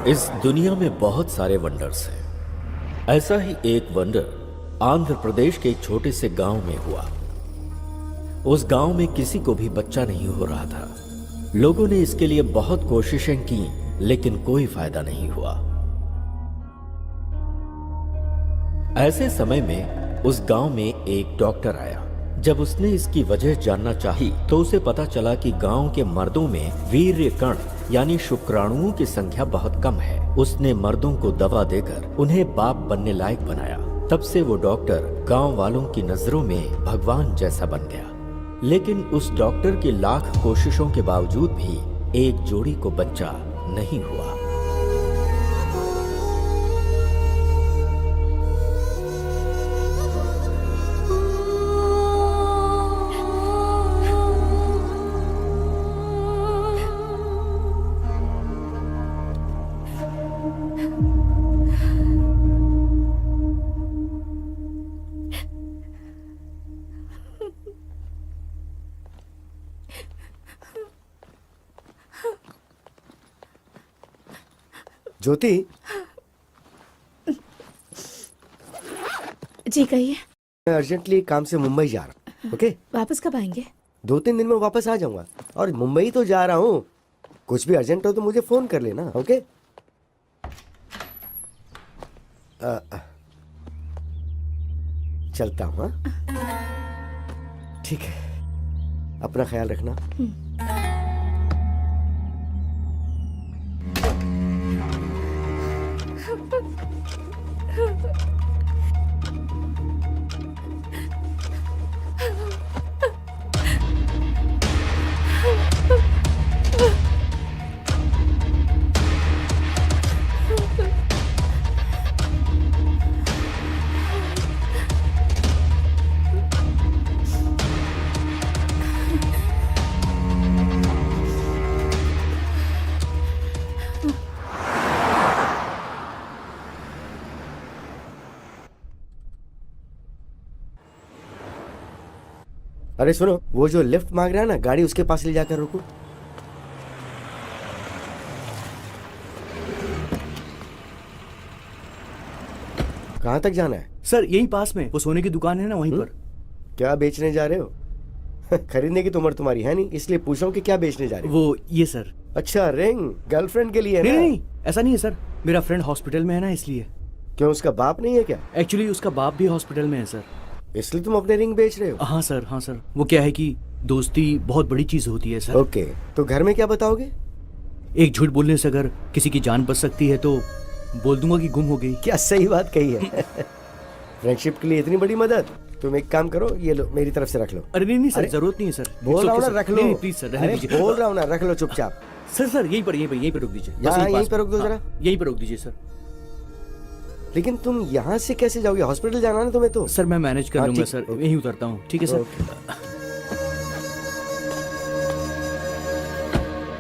इस दुनिया में बहुत सारे वंडर्स हैं। ऐसा ही एक वंडर आंध्र प्रदेश के एक छोटे से गांव में हुआ। उस गांव में किसी को भी बच्चा नहीं हो रहा था। लोगों ने इसके लिए बहुत कोशिशें की, लेकिन कोई फायदा नहीं हुआ। ऐसे समय में उस गांव में एक डॉक्टर आया। जब उसने इसकी वजह जानना चाही, तो उसे पता चला कि गांव के मर्दों में वीर्य कण यानी शुक्राणुओं की संख्या बहुत कम है। उसने मर्दों को दवा देकर उन्हें बाप बनने लायक बनाया। तब से वो डॉक्टर गांव वालों की नजरों में भगवान जैसा बन गया। लेकिन उस डॉक्टर की लाख कोशिशों के बावजूद भी एक जोड़ी को बच्चा नहीं हुआ। ज्योति जी कहिए। मैं अर्जेंटली काम से मुंबई जा रहा हूँ। ओके, वापस कब आएंगे? 2-3 दिन में वापस आ जाऊंगा। और मुंबई तो जा रहा हूँ, कुछ भी अर्जेंट हो तो मुझे फोन कर लेना। ओके, चलता हूँ। हाँ? ठीक है, अपना ख्याल रखना। अरे सुनो, वो जो लिफ्ट मांग रहा है ना, गाड़ी उसके पास ले जाकर रुको। कहाँ तक जाना है? सर यही पास में वो सोने की दुकान है ना, वहीं पर। क्या बेचने जा रहे हो? खरीदने की तो उम्र तुम्हारी है नहीं, इसलिए पूछ रहा हूँ कि क्या बेचने जा रहे हो। वो ये सर। अच्छा, रिंग गर्लफ्रेंड के लिए है नहीं ना? नहीं, ऐसा नहीं है सर, मेरा फ्रेंड हॉस्पिटल में है ना, इसलिए। क्यों, उसका बाप नहीं है क्या? एक्चुअली उसका बाप भी हॉस्पिटल में है सर। इसलिए तुम अपने रिंग बेच रहे हो? हाँ सर, हाँ सर। वो क्या है कि दोस्ती बहुत बड़ी चीज होती है सर। ओके, तो घर में क्या बताओगे? एक झूठ बोलने से अगर किसी की जान बच सकती है तो बोल दूंगा कि गुम हो गई। क्या सही बात कही है। फ्रेंडशिप के लिए इतनी बड़ी मदद। तुम एक काम करो, ये लो, मेरी तरफ से रख लो। अरे नहीं नहीं सर, अरे, जरूरत नहीं है सर। बोल रहा हूँ ना, रख लो। नहीं प्लीज सर, रहने अरे, दीजिए। बोल रहा हूँ ना, रख लो चुपचाप। सर सर यहीं पर रोक दीजिए। बस यहाँ यहीं पास पे रोक दो हाँ, जरा। यहीं पर रोक दीजिए सर। लेकिन तुम यहाँ से कैसे जाओगे? हॉस्पिटल जाना ना तुम्हें तो। सर मैं मैनेज कर हाँ, लूंगा ठीक, सर, ओके। यहीं उतरता हूँ। ठीक है सर।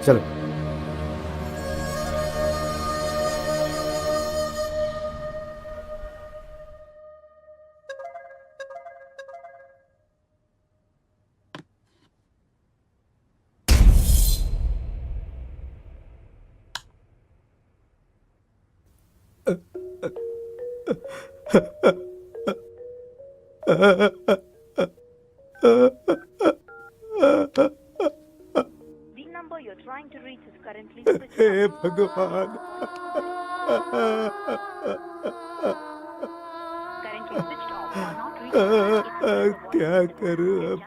चलो। The number you're trying to reach is currently switched hey off. भगवान। Currently switched off or not reachable. क्या करूं अब?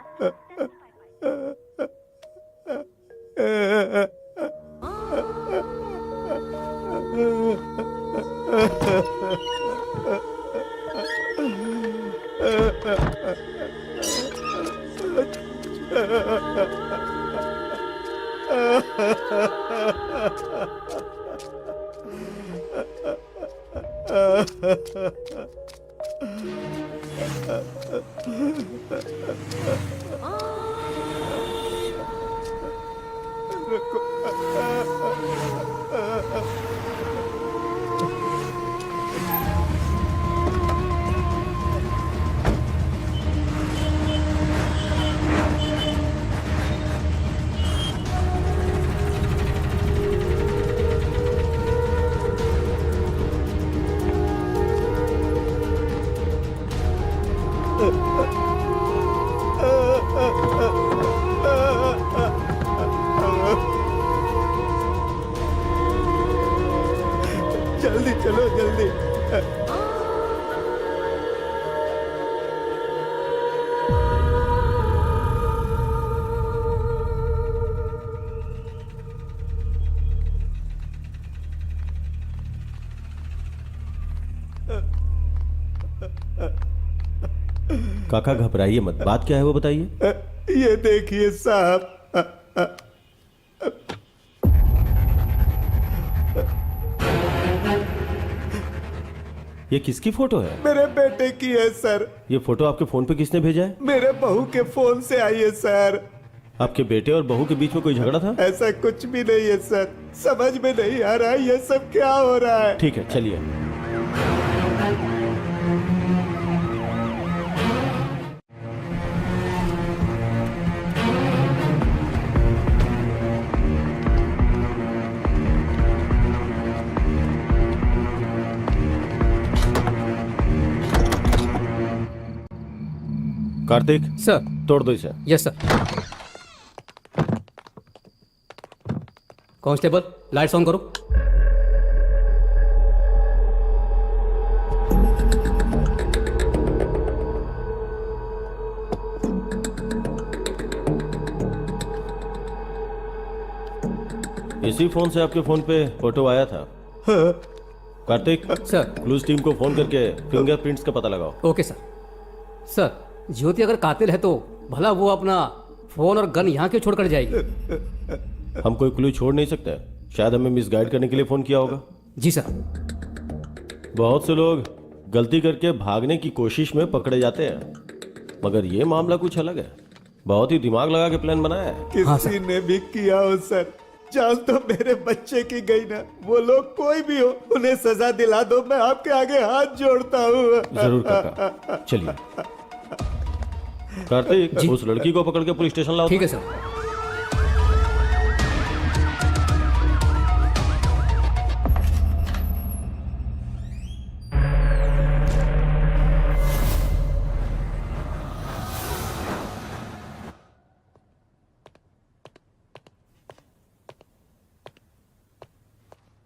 जल्दी चलो जल्दी। काका घबराइए मत, बात क्या है वो बताइए। ये देखिए साहब, ये किसकी फोटो है? मेरे बेटे की है सर। ये फोटो आपके फोन पे किसने भेजा है? मेरे बहू के फोन से आई है सर। आपके बेटे और बहू के बीच में कोई झगड़ा था? ऐसा कुछ भी नहीं है सर, समझ में नहीं आ रहा ये सब क्या हो रहा है। ठीक है चलिए। कार्तिक सर। तोड़ दो इसे। Yes sir. Constable lights on करो। इसी फोन से आपके फोन पे फोटो आया था। कार्तिक सर। क्लूज टीम को फोन करके फिंगरप्रिंट्स का पता लगाओ। Okay sir. सर, ज्योति अगर कातिल है तो भला वो अपना फोन और गन यहाँ क्यों छोड़कर जाएगी? हम कोई क्लू छोड़ नहीं सकते, शायद हमें मिसगाइड करने के लिए फोन किया होगा। जी सर। बहुत से लोग गलती करके भागने की कोशिश में पकड़े जाते हैं, मगर ये मामला कुछ अलग है। बहुत ही दिमाग लगा के प्लान बनाया है। किसी ने भी किया हो सर, जान तो मेरे बच्चे की गई ना। वो लोग कोई भी हो, उन्हें सजा दिला दो, मैं आपके आगे हाथ जोड़ता हूँ। जरूर काका, चलिए। कार्तिक उस लड़की को पकड़ के पुलिस स्टेशन लाओ। ठीक है सर।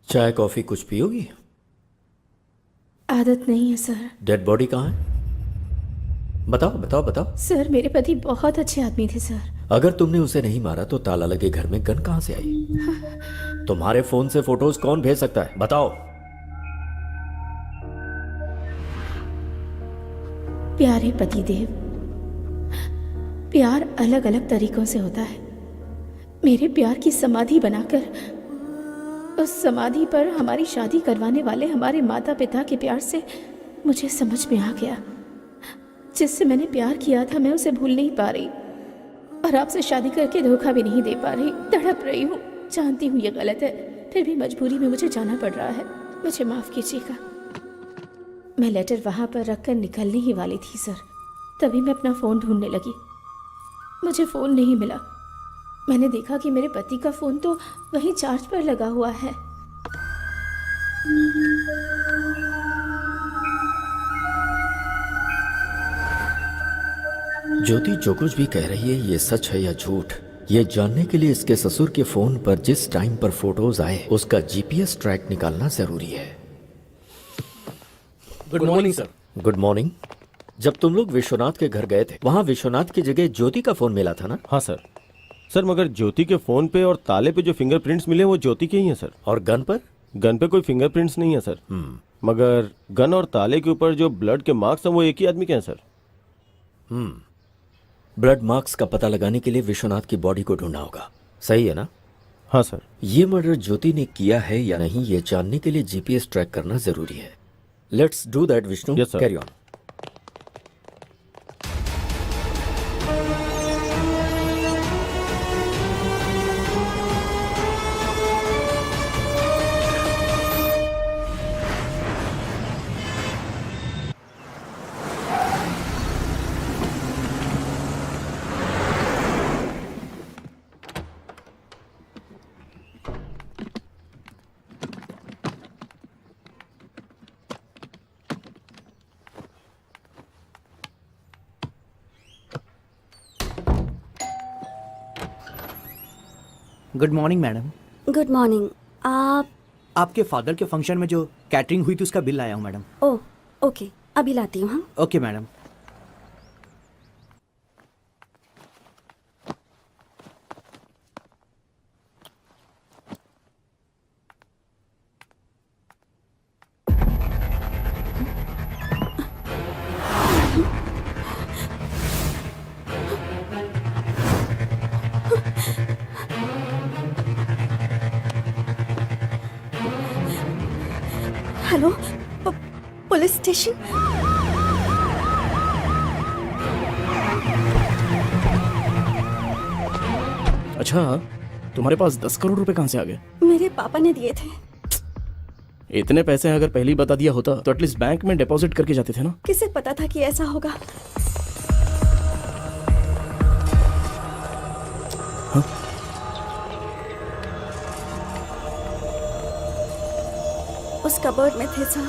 चाय कॉफी कुछ पियोगी? आदत नहीं है सर। डेड बॉडी कहाँ है? बताओ बताओ बताओ। सर, मेरे पति बहुत अच्छे आदमी थे सर। अगर तुमने उसे नहीं मारा तो ताला लगे घर में गन कहां से आई? तुम्हारे फोन से फोटोज कौन भेज सकता है? बताओ। प्यारे पतिदेव, प्यार अलग अलग तरीकों से होता है। मेरे प्यार की समाधि बनाकर उस समाधि पर हमारी शादी करवाने वाले हमारे माता पिता के प्यार से मुझे समझ में आ गया, जिससे मैंने प्यार किया था मैं उसे भूल नहीं पा रही, और आपसे शादी करके धोखा भी नहीं दे पा रही। तड़प रही हूँ, जानती हूँ ये गलत है, फिर भी मजबूरी में मुझे जाना पड़ रहा है। मुझे माफ़ कीजिएगा। मैं लेटर वहाँ पर रखकर निकलने ही वाली थी सर, तभी मैं अपना फ़ोन ढूंढने लगी। मुझे फ़ोन नहीं मिला। मैंने देखा कि मेरे पति का फ़ोन तो वहीं चार्ज पर लगा हुआ है। ज्योति जो कुछ भी कह रही है ये सच है या झूठ, ये जानने के लिए इसके ससुर के फोन पर जिस टाइम पर फोटोज आए उसका जीपीएस ट्रैक निकालना जरूरी है। Good morning sir. Good morning. जब तुम लोग विश्वनाथ के घर गए थे, वहां विश्वनाथ की जगह ज्योति का फोन मिला था ना? हाँ सर। सर मगर ज्योति के फोन पे और ताले पे जो फिंगरप्रिंट्स मिले वो ज्योति के ही हैं सर। और गन पर? गन पे कोई फिंगरप्रिंट्स नहीं है सर। मगर गन और ताले के ऊपर जो ब्लड के मार्क्स हैं वो एक ही आदमी के हैं सर। ब्लड मार्क्स का पता लगाने के लिए विश्वनाथ की बॉडी को ढूंढना होगा, सही है ना? हाँ सर। ये मर्डर ज्योति ने किया है या नहीं ये जानने के लिए जीपीएस ट्रैक करना जरूरी है। Let's do that Vishnu. Yes, sir. Carry on. Good morning madam. Good morning. आप आपके फादर के फंक्शन में जो कैटरिंग हुई थी उसका बिल लाया हूँ मैडम। ओह ओके, अभी लाती हूँ। हाँ okay madam. Hello, police station. अच्छा, तुम्हारे पास 10 करोड़ रुपए कहाँ से आ गए? मेरे पापा ने दिए थे। इतने पैसे अगर पहले ही बता दिया होता तो एटलीस्ट बैंक में डिपॉजिट करके जाते थे ना। किसे पता था कि ऐसा होगा? उस कबर्ड में थे सर।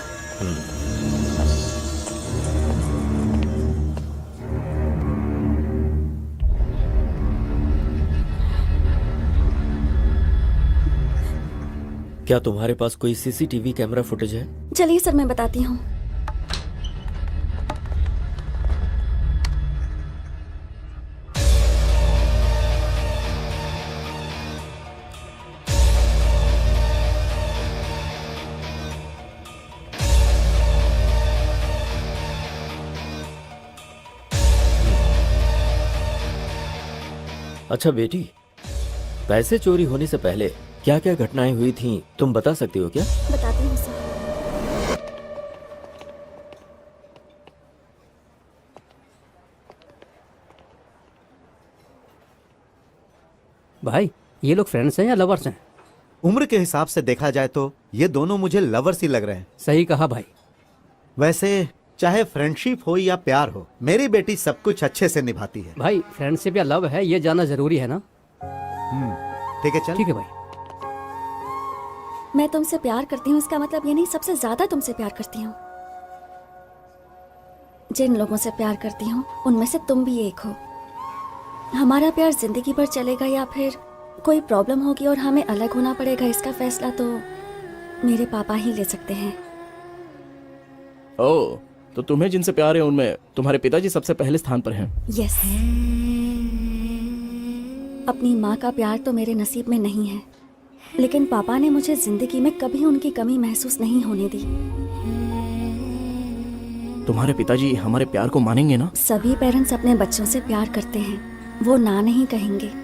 क्या तुम्हारे पास कोई सीसीटीवी कैमरा फुटेज है? चलिए सर, मैं बताती हूँ। अच्छा बेटी, पैसे चोरी होने से पहले क्या क्या घटनाएं हुई थीं तुम बता सकती हो क्या? बताती हूँ सर। भाई ये लोग फ्रेंड्स हैं या लवर्स हैं? उम्र के हिसाब से देखा जाए तो ये दोनों मुझे लवर्स ही लग रहे हैं। सही कहा भाई। वैसे चाहे फ्रेंडशिप हो या प्यार हो, मेरी बेटी सब कुछ अच्छे से निभाती है। भाई फ्रेंडशिप या लव है ये जानना जरूरी है ना? ठीक है, चल। ठीक है भाई। मैं तुमसे प्यार करती हूँ इसका मतलब ये नहीं सबसे ज्यादा तुमसे प्यार करती हूँ। जिन लोगों से प्यार करती हूँ उनमें से तुम भी एक हो। हमारा प्यार जिंदगी भर चलेगा या फिर कोई प्रॉब्लम होगी और हमें अलग होना पड़ेगा, इसका फैसला तो मेरे पापा ही ले सकते हैं। ओह, तो तुम्हें जिनसे प्यार है उनमें तुम्हारे पिताजी सबसे पहले स्थान पर हैं। यस। अपनी माँ का प्यार तो मेरे नसीब में नहीं है, लेकिन पापा ने मुझे जिंदगी में कभी उनकी कमी महसूस नहीं होने दी। तुम्हारे पिताजी हमारे प्यार को मानेंगे ना? सभी पेरेंट्स अपने बच्चों से प्यार करते हैं, वो ना नहीं कहेंगे।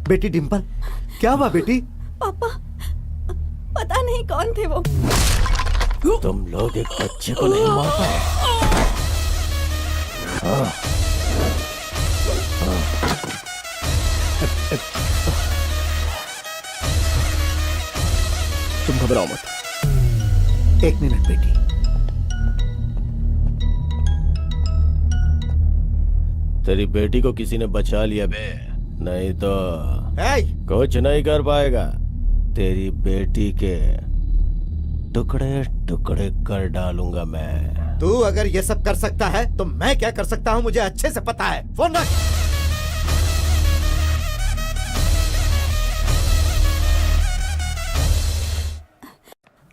बेटी डिम्पल, क्या हुआ बेटी? पापा, पता नहीं कौन थे वो। तुम लोग एक बच्चे को नहीं मार पाए। तुम घबराओ मत। एक मिनट बेटी। तेरी बेटी को किसी ने बचा लिया बे, नहीं तो ए, कुछ नहीं कर पाएगा। तेरी बेटी के टुकड़े टुकड़े कर डालूंगा मैं। तू अगर ये सब कर सकता है तो मैं क्या कर सकता हूँ मुझे अच्छे से पता है। फोन रख।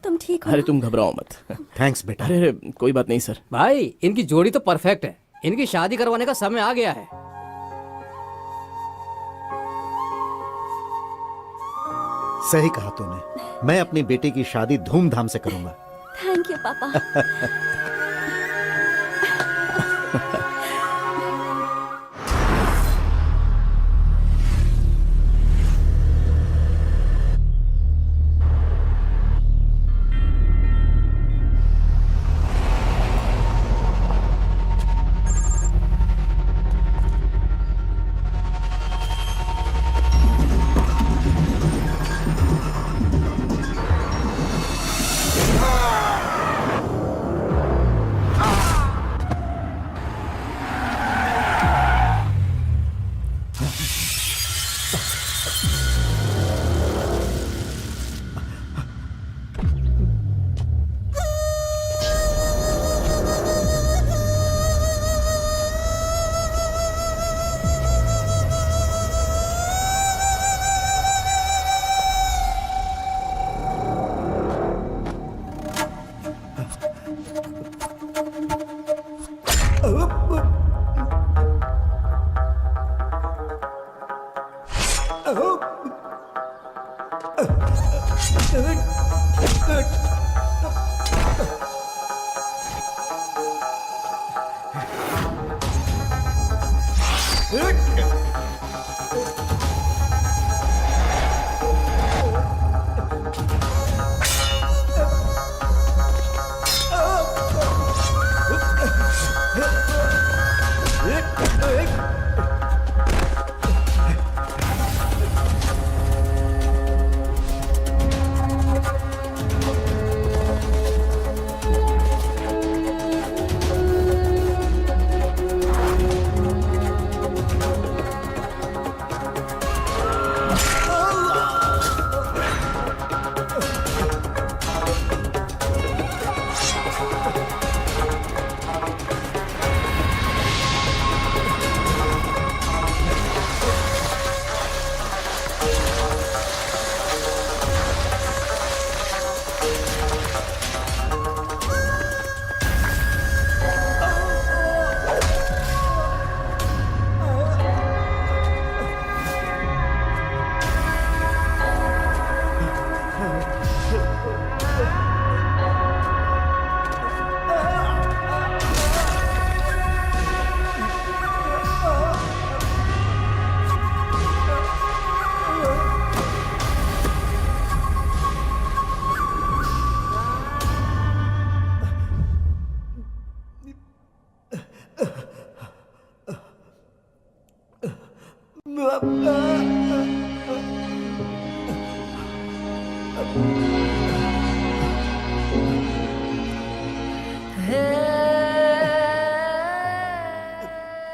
तुम ठीक हो अरे ना? तुम घबराओ मत। थैंक्स बेटा। अरे कोई बात नहीं सर। भाई इनकी जोड़ी तो परफेक्ट है, इनकी शादी करवाने का समय आ गया है। सही कहा तूने, मैं अपनी बेटी की शादी धूमधाम से करूंगा। थैंक यू पापा।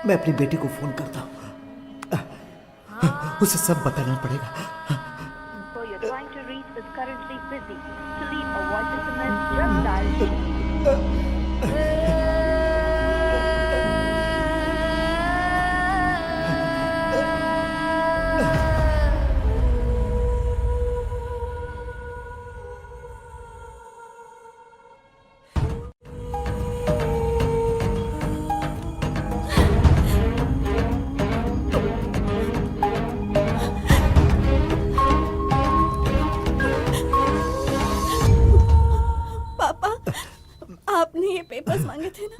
मैं अपनी बेटी को फोन करता हूँ, उसे सब बताना पड़ेगा। So you're trying to reach is currently busy. To leave a voice SMS, just dial पापा, आपने ये पेपर्स मांगे थे ना?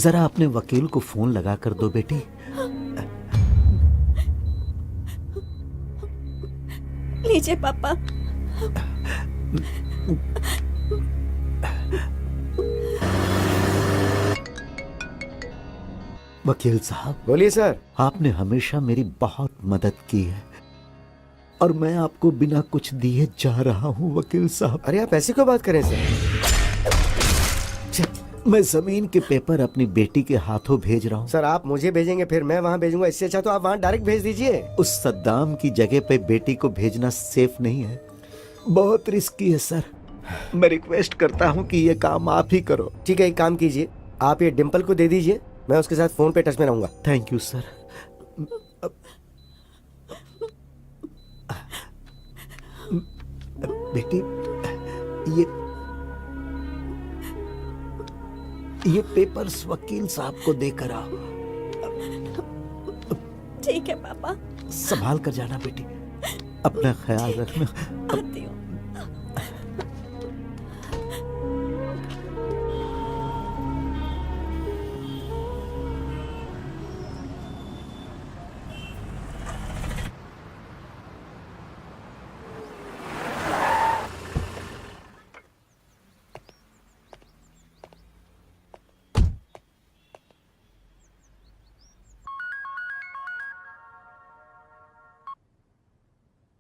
जरा अपने वकील को फोन लगा कर दो बेटी। लीजिए पापा। वकील साहब, बोलिए सर। आपने हमेशा मेरी बहुत मदद की है और मैं आपको बिना कुछ दिए जा रहा हूं वकील साहब। अरे आप ऐसी क्यों बात करें सर? मैं जमीन के पेपर अपनी बेटी के हाथों भेज रहा हूं। सर आप मुझे भेजेंगे फिर मैं वहाँ भेजूंगा, इससे अच्छा तो आप वहाँ डायरेक्ट भेज दीजिए। उस सद्दाम की जगह पे बेटी को भेजना सेफ नहीं है, बहुत रिस्की है सर। मैं रिक्वेस्ट करता हूं कि ये काम आप ही करो। ठीक है, एक काम कीजिए, आप ये डिम्पल को दे दीजिए, मैं उसके साथ फोन पे टच में रहूंगा। Thank you sir. बेटी, ये पेपर्स वकील साहब को देकर आओ। ठीक है पापा। संभाल कर जाना बेटी, अपना ख्याल रखना। आती हूँ।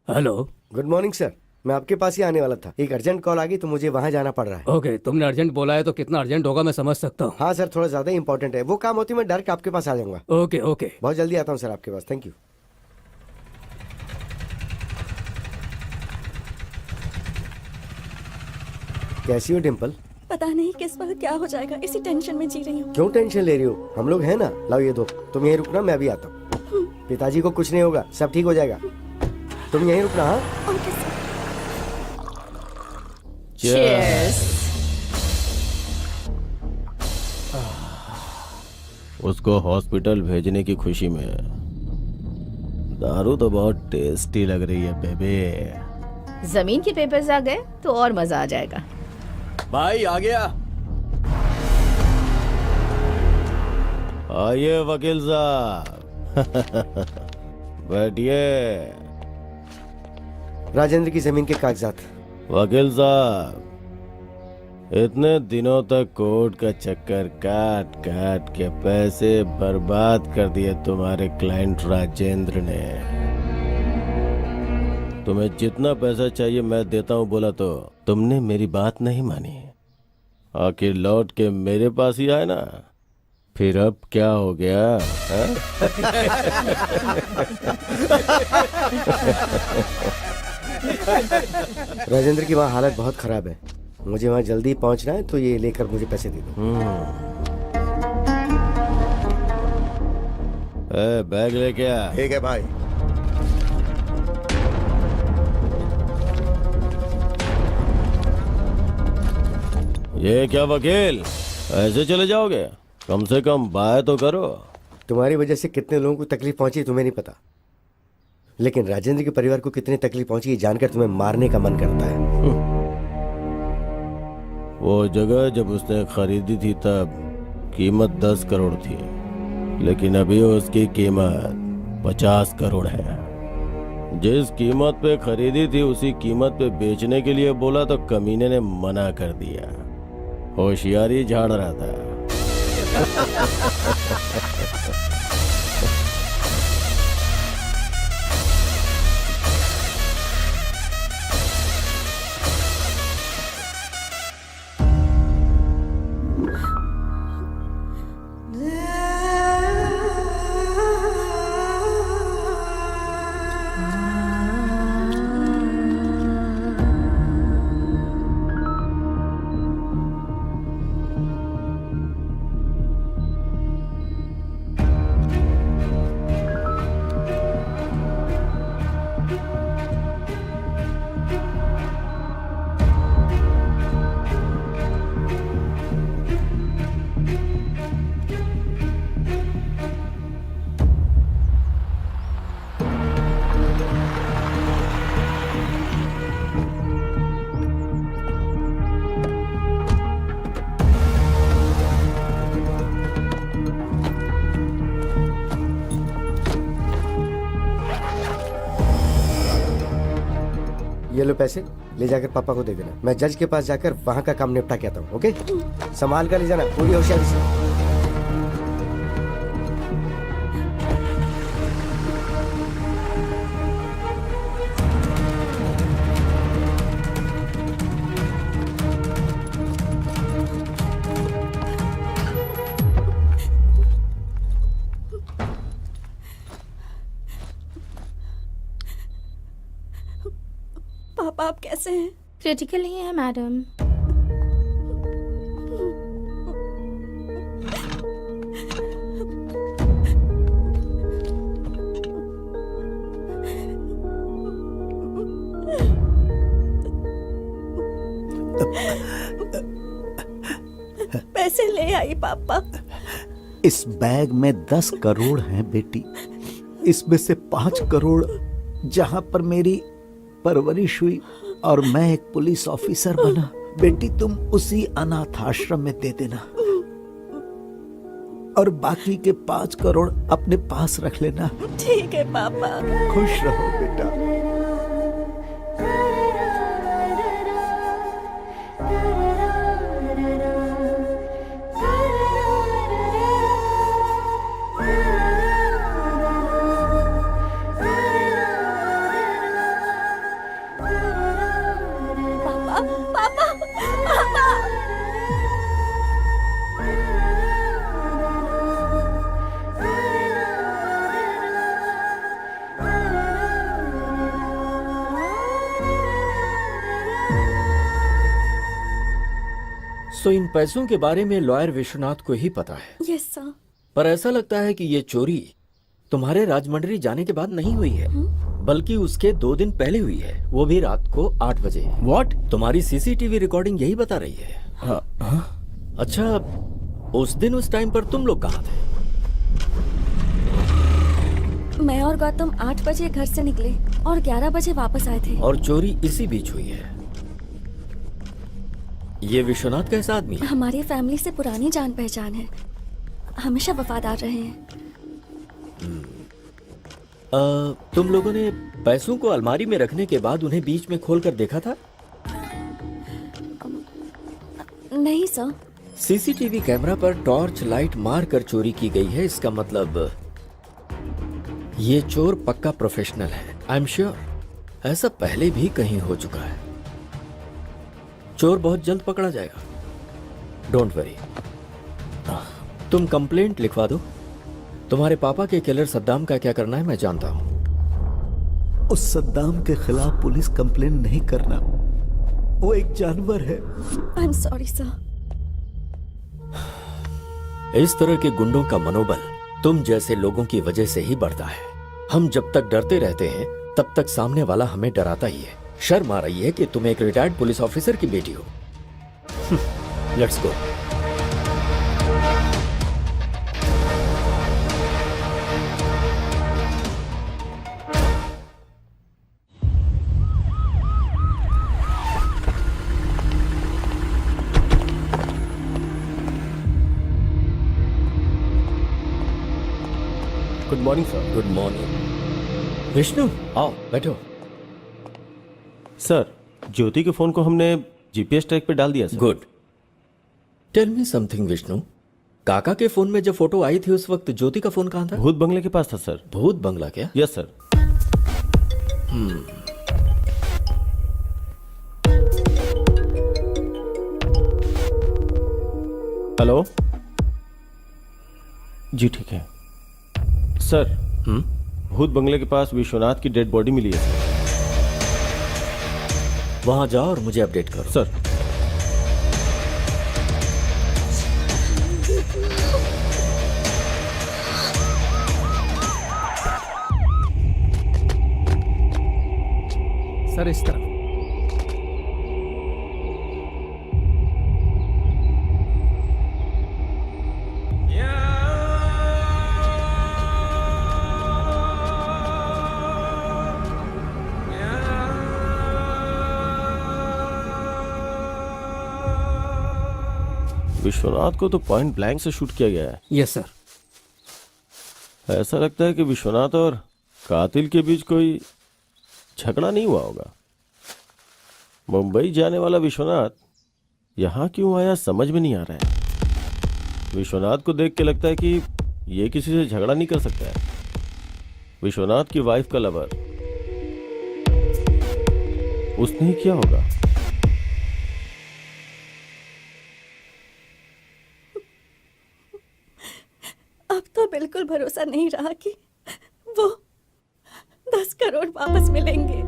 हेलो। गुड मॉर्निंग सर, मैं आपके पास ही आने वाला था, एक अर्जेंट कॉल आ गई तो मुझे वहाँ जाना पड़ रहा है। ओके, तुमने अर्जेंट बोला है तो कितना अर्जेंट होगा मैं समझ सकता हूँ। हाँ सर, थोड़ा ज्यादा इंपॉर्टेंट है, वो काम होती मैं डायरेक्ट आपके पास आ जाऊंगा। Okay okay. बहुत जल्दी आता हूँ सर आपके पास। Thank you. कैसी हो डिम्पल? पता नहीं किस वक्त क्या हो जाएगा, इसी टेंशन में जी रही हूँ। क्यों टेंशन ले रही हो, हम लोग हैं ना। लाओ ये दो, तुम यहीं रुकना, मैं अभी आता हूँ। पिताजी को कुछ नहीं होगा, सब ठीक हो जाएगा, तुम यहीं रुकना। हाँ ओके सर। Cheers. उसको हॉस्पिटल भेजने की खुशी में दारू तो बहुत टेस्टी लग रही है बेबी। जमीन के पेपर्स आ गए तो और मजा आ जाएगा। भाई आ गया। आइए वकील साहब। बैठिए। राजेंद्र की जमीन के कागजात। वकील साहब, इतने दिनों तक कोर्ट का चक्कर काट काट के पैसे बर्बाद कर दिए तुम्हारे क्लाइंट राजेंद्र ने। तुम्हें जितना पैसा चाहिए मैं देता हूँ बोला तो तुमने मेरी बात नहीं मानी, आखिर लौट के मेरे पास ही आए ना। फिर अब क्या हो गया? राजेंद्र की वहाँ हालत बहुत खराब है, मुझे वहाँ जल्दी पहुँचना है, तो ये लेकर मुझे पैसे दे दो। बैग लेके आ। ठीक है भाई। ये क्या वकील, ऐसे चले जाओगे? कम से कम बाय तो करो। तुम्हारी वजह से कितने लोगों को तकलीफ पहुंची तुम्हें नहीं पता, लेकिन राजेंद्र के परिवार को कितनी तकलीफ पहुंची ये जानकर तुम्हें मारने का मन करता है। वो जगह जब उसने खरीदी थी तब कीमत 10 करोड़ थी, लेकिन अभी उसकी कीमत 50 करोड़ है। जिस कीमत पे खरीदी थी उसी कीमत पे बेचने के लिए बोला तो कमीने ने मना कर दिया। होशियारी झाड़ रहा था। ये लो पैसे, ले जाकर पापा को दे देना। मैं जज के पास जाकर वहाँ का काम निपटा के आता हूँ। ओके, संभाल कर ले जाना पूरी होशियारी से। पापा आप कैसे हैं? क्रिटिकल ही है मैडम। पैसे ले आई पापा। इस बैग में 10 करोड़ हैं बेटी। इसमें से 5 करोड़ जहां पर मेरी परवरिश हुई और मैं एक पुलिस ऑफिसर बना, बेटी तुम उसी अनाथ आश्रम में दे देना और बाकी के 5 करोड़ अपने पास रख लेना। ठीक है पापा। खुश रहो बेटा। सो इन पैसों के बारे में लॉयर विश्वनाथ को ही पता है। Yes sir. पर ऐसा लगता है कि ये चोरी तुम्हारे राजमंड्री जाने के बाद नहीं हुई है, बल्कि उसके 2 दिन पहले हुई है, वो भी रात को 8 बजे। व्हाट? तुम्हारी सीसीटीवी रिकॉर्डिंग यही बता रही है। अच्छा, उस दिन उस टाइम पर तुम लोग कहाँ थे? मैं और गौतम 8 बजे घर से निकले और 11 बजे वापस आए थे। और चोरी इसी बीच हुई है। ये विश्वनाथ कैसा आदमी है? हमारी फैमिली से पुरानी जान पहचान है, हमेशा वफादार रहे हैं। तुम लोगों ने पैसों को अलमारी में रखने के बाद उन्हें बीच में खोलकर देखा था? नहीं सर। सीसीटीवी कैमरा पर टॉर्च लाइट मार कर चोरी की गई है, इसका मतलब ये चोर पक्का प्रोफेशनल है। आई एम श्योर ऐसा पहले भी कहीं हो चुका है। चोर बहुत जल्द पकड़ा जाएगा, डोंट वरी। तुम कंप्लेंट लिखवा दो। तुम्हारे पापा के किलर सद्दाम का क्या करना है मैं जानता हूं। उस सद्दाम के खिलाफ पुलिस कंप्लेन नहीं करना, वो एक जानवर है। I am sorry sir. इस तरह के गुंडों का मनोबल तुम जैसे लोगों की वजह से ही बढ़ता है। हम जब तक डरते रहते हैं तब तक सामने वाला हमें डराता ही है। शर्म आ रही है कि तुम एक रिटायर्ड पुलिस ऑफिसर की बेटी हो। Let's go. Good morning sir. Good morning. Vishnu आओ बैठो। सर, ज्योति के फोन को हमने जीपीएस ट्रैक पे डाल दिया sir. Good. Tell me something Vishnu, काका के फोन में जब फोटो आई थी उस वक्त ज्योति का फोन कहाँ था? भूत बंगले के पास था सर। भूत बंगला क्या? Yes sir. हेलो जी, ठीक है सर। भूत बंगले के पास विश्वनाथ की डेड बॉडी मिली है सर। वहां जाओ और मुझे अपडेट करो। सर। सर इस तरफ। विश्वनाथ को तो पॉइंट ब्लैंक से शूट किया गया है। Yes sir. ऐसा लगता है कि विश्वनाथ और कातिल के बीच कोई झगड़ा नहीं हुआ होगा। मुंबई जाने वाला विश्वनाथ यहाँ क्यों आया समझ में नहीं आ रहा है। विश्वनाथ को देख के लगता है कि ये किसी से झगड़ा नहीं कर सकता है। विश्वनाथ की वाइफ का लवर, उसने ही किया होगा। अब तो बिल्कुल भरोसा नहीं रहा कि वो 10 करोड़ वापस मिलेंगे।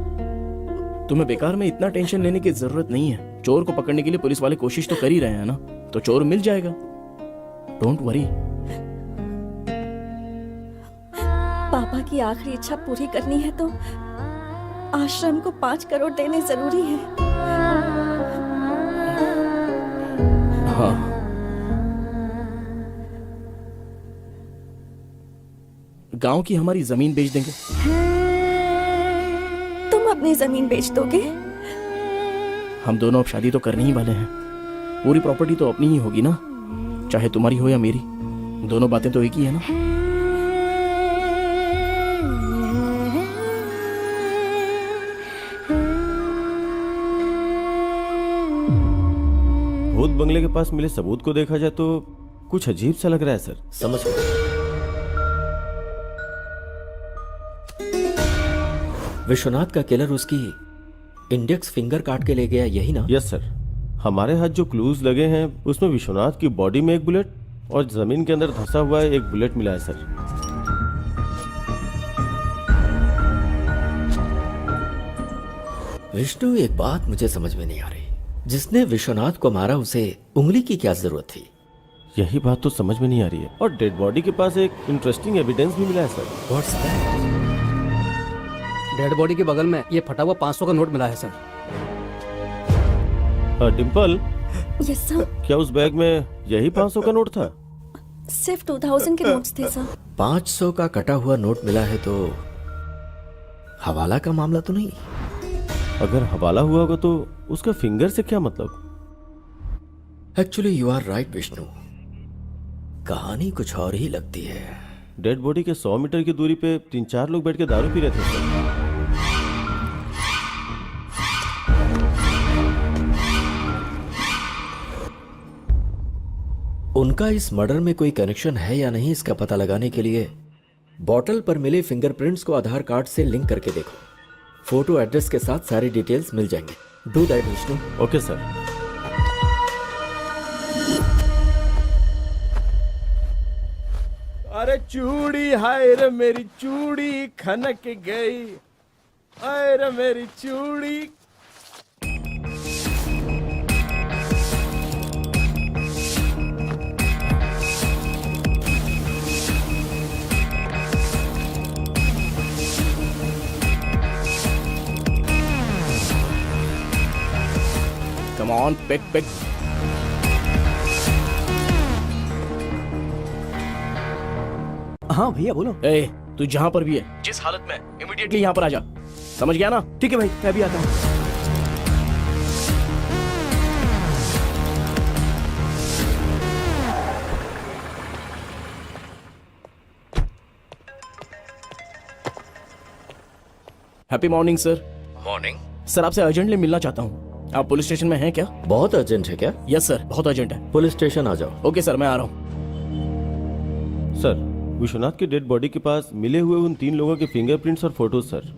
तुम्हें बेकार में इतना टेंशन लेने की जरूरत नहीं है। चोर को पकड़ने के लिए पुलिस वाले कोशिश तो कर ही रहे हैं ना, तो चोर मिल जाएगा। Don't worry. पापा की आखिरी इच्छा पूरी करनी है तो आश्रम को 5 करोड़ देने जरूरी है। हाँ, गांव की हमारी जमीन बेच देंगे। तुम अपनी जमीन बेच दोगे? हम दोनों अब शादी तो करने ही वाले हैं। पूरी प्रॉपर्टी तो अपनी ही होगी ना, चाहे तुम्हारी हो या मेरी। दोनों बातें तो एक ही है ना। भूत बंगले के पास मिले सबूत को देखा जाए तो कुछ अजीब सा लग रहा है सर। समझ गए। विश्वनाथ का किलर उसकी इंडेक्स फिंगर काट के ले गया, यही ना? Yes sir. हमारे हाथ जो क्लूज लगे हैं उसमें विश्वनाथ की बॉडी में एक बुलेट और जमीन के अंदर धंसा हुआ एक बुलेट मिला है सर। विष्णु, एक बात मुझे समझ में नहीं आ रही। जिसने विश्वनाथ को मारा उसे उंगली की क्या जरूरत थी? यही बात तो समझ में नहीं आ रही है। और डेड बॉडी के पास एक इंटरेस्टिंग एविडेंस भी मिला है sir. What's that? Dead body के बगल में ये फटा हुआ 500 का नोट मिला है सर। Dimple, yes sir. क्या उस बैग में यही 500 का नोट था? सिर्फ 2000 के नोट्स थे सर। 500 का कटा हुआ नोट मिला है तो हवाला का मामला तो नहीं? अगर हवाला हुआ होगा तो उसका फिंगर से क्या मतलब? Actually you are right Vishnu, कहानी कुछ और ही लगती है। डेड बॉडी के 100 मीटर की दूरी पे 3-4 लोग बैठ के दारू पी रहे थे सर। उनका इस मर्डर में कोई कनेक्शन है या नहीं, इसका पता लगाने के लिए बॉटल पर मिले फिंगरप्रिंट्स को आधार कार्ड से लिंक करके देखो। फोटो एड्रेस के साथ सारी डिटेल्स मिल जाएंगे। Do that Vishnu. Okay sir. अरे चूड़ी, हाय रे मेरी चूड़ी खनक गई, हाय रे मेरी चूड़ी। Come on, pick pick. हाँ भैया बोलो। ए, तू जहां पर भी है, जिस हालत में, इमीडिएटली यहां पर आ जा। समझ गया ना? ठीक है भाई, मैं भी आता हूँ। Happy morning sir. Morning sir, आपसे अर्जेंटली मिलना चाहता हूँ। आप पुलिस स्टेशन में हैं क्या? बहुत अर्जेंट है क्या? यस सर, बहुत अर्जेंट है। पुलिस स्टेशन आ जाओ। ओके सर, मैं आ रहा हूँ। सर, विश्वनाथ की डेड बॉडी के पास मिले हुए उन 3 लोगों के फिंगरप्रिंट्स और photos sir.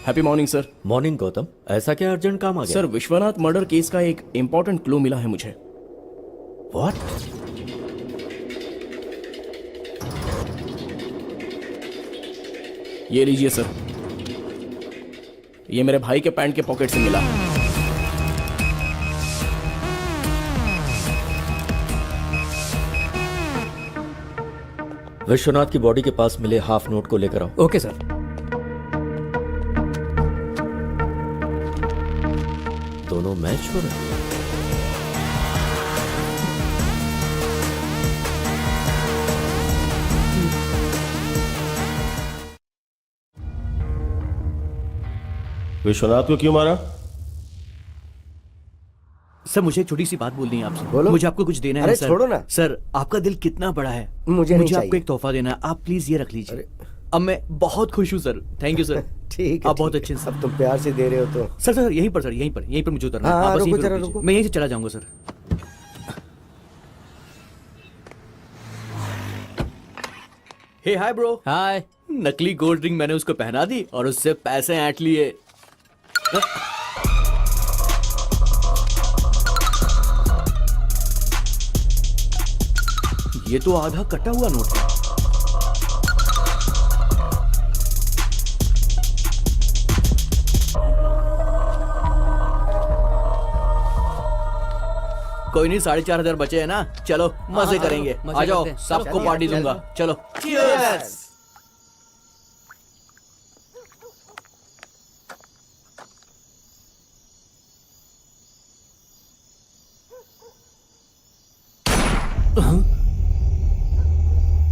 Happy morning sir. Morning Gautam, ऐसा क्या अर्जेंट काम आ गया? सर, विश्वनाथ मर्डर केस का एक इंपॉर्टेंट क्लू मिला है मुझे। व्हाट? ये लीजिए सर, ये मेरे भाई के पैंट के पॉकेट से मिला। विश्वनाथ की बॉडी के पास मिले हाफ नोट को लेकर आओ। Okay sir. दोनों मैच हो रहे हैं। विश्वनाथ को क्यों मारा? सर मुझे एक छोटी सी बात बोलनी है आपसे। बोलो। मुझे आपको कुछ देना है अरे सर। छोड़ो ना। सर आपका दिल कितना बड़ा है। मुझे नहीं आपको चाहिए। एक तोहफा देना है, आप प्लीज ये रख लीजिए। अब मैं बहुत खुश हूँ सर। Thank you sir. ठीक है, आप बहुत ठीक अच्छे है। हैं सर। अब तुम प्यार से दे रहे हो तो सर सर यहीं पर सर, यहीं पर मुझे उतरना है। हाँ, आप बस रुको यहीं पर जरा, रुक लीजिए। रुको। मैं यहीं से चला जाऊंगा सर। हे हाय ब्रो। हाय। नकली गोल्ड रिंग मैंने उसको पहना दी और उससे पैसे ऐंठ लिए। ये तो आधा कटा हुआ नोट है। कोई नहीं, 4,500 बचे हैं ना। चलो मजे करेंगे। मजे आ जाओ, करते हैं। सबको पार्टी दूंगा। चलो।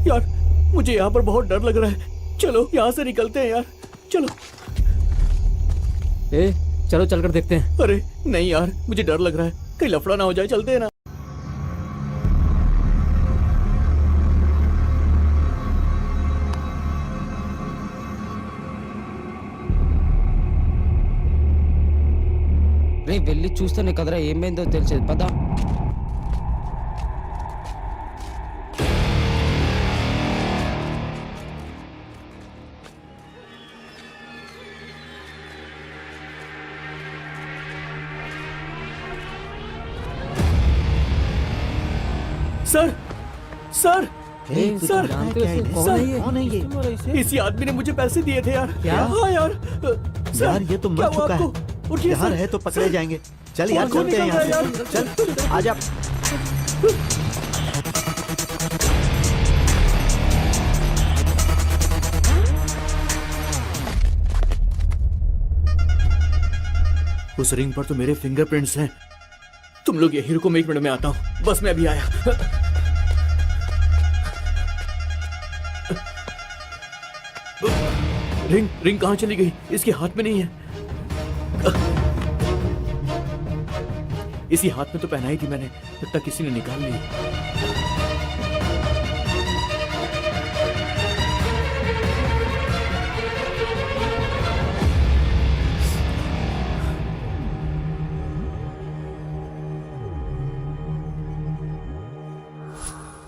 यार मुझे यहाँ पर बहुत डर लग रहा है। चलो यहाँ से निकलते हैं यार। चलो। चलो चलकर देखते हैं। अरे नहीं यार, मुझे डर लग रहा है, कहीं लफड़ा ना हो जाए। चलते हैं ना। వెళ్ళి చూస్తేనే కదరా ఏమైందో తెలిసేది పద. सर सर सर कौन है ये? इसी आदमी ने मुझे पैसे दिए थे यार। क्या? हाँ यार। यार ये तो क्या मर हुआ चुका आपको? है। उठिए यहाँ सर। है तो पकड़े जाएंगे। चल यार कौन चलते हैं निकल रहा यहाँ है से। चल आजा। उस रिंग पर तो मेरे फिंगरप्रिंट्स हैं। तुम लोग यही रुको, मैं 1 मिनट में आता हूँ। बस मैं अभी आया। रिंग कहाँ चली गई? इसके हाथ में नहीं है। इसी हाथ में तो पहनाई थी मैंने, लगता किसी ने निकाल ली।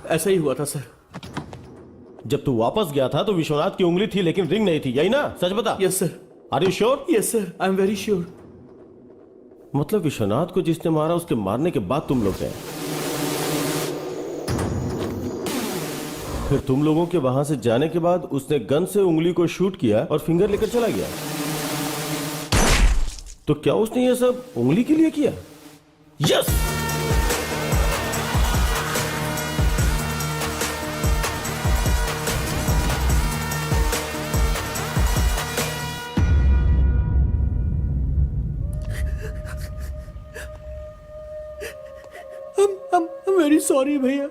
ऐसा ही हुआ था सर। जब तू वापस गया था तो विश्वनाथ की उंगली थी लेकिन रिंग नहीं थी, यही ना? सच बता। Yes sir. Are you sure? Yes sir, I am very sure. मतलब विश्वनाथ को जिसने मारा उसके मारने के बाद तुम लोग गए, फिर तुम लोगों के वहां से जाने के बाद उसने गन से उंगली को शूट किया और फिंगर लेकर चला गया। तो क्या उसने ये सब उंगली के लिए किया? यस। I'm very sorry भैया।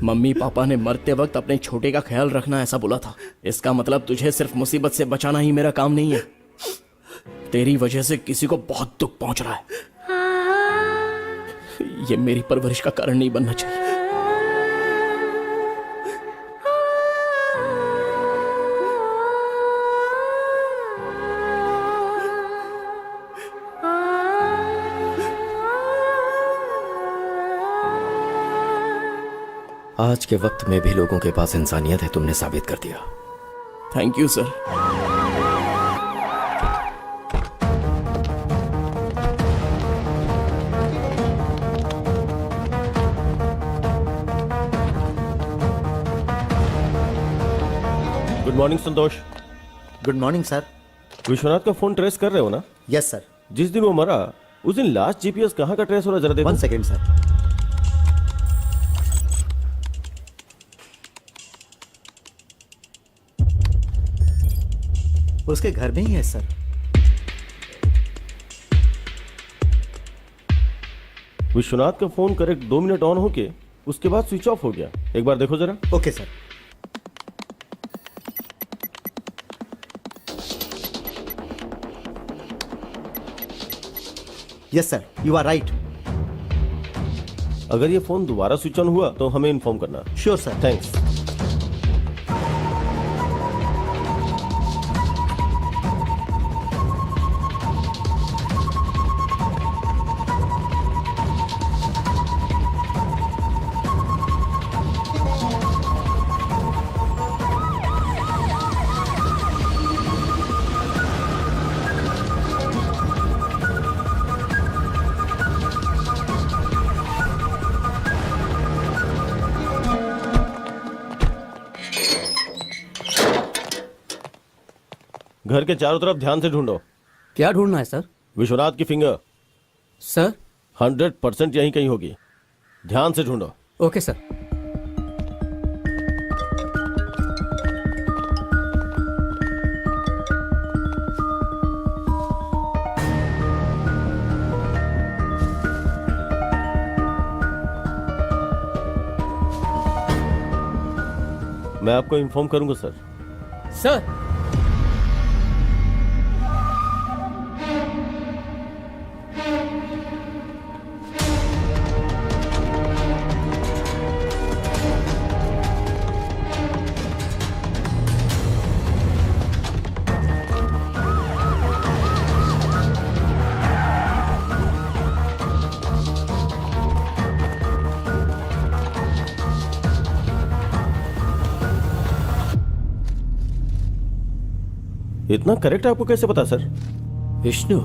मम्मी पापा ने मरते वक्त अपने छोटे का ख्याल रखना ऐसा बोला था। इसका मतलब तुझे सिर्फ मुसीबत से बचाना ही मेरा काम नहीं है। तेरी वजह से किसी को बहुत दुख पहुंच रहा है। ये मेरी परवरिश का कारण नहीं बनना चाहिए। आज के वक्त में भी लोगों के पास इंसानियत है, तुमने साबित कर दिया। Thank you sir. Good morning Santosh. Good morning sir. Vishwanath का फोन ट्रेस कर रहे हो ना? Yes sir. जिस दिन वो मरा उस दिन लास्ट जीपीएस कहाँ का ट्रेस हो रहा है, जरा देखो। 1 सेकेंड सर। उसके घर में ही है सर। विश्वनाथ का फोन करेक्ट 2 मिनट ऑन होके उसके बाद स्विच ऑफ हो गया। एक बार देखो जरा। Okay sir. Yes sir, you are right. अगर ये फोन दोबारा स्विच ऑन हुआ तो हमें इन्फॉर्म करना। Sure sir. थैंक्स। घर के चारों तरफ ध्यान से ढूंढो। क्या ढूंढना है सर? विश्वनाथ की फिंगर सर 100% यहीं कहीं होगी। ध्यान से ढूंढो। Okay sir. मैं आपको इन्फॉर्म करूंगा सर। सर इतना करेक्ट आपको कैसे पता सर? विष्णु,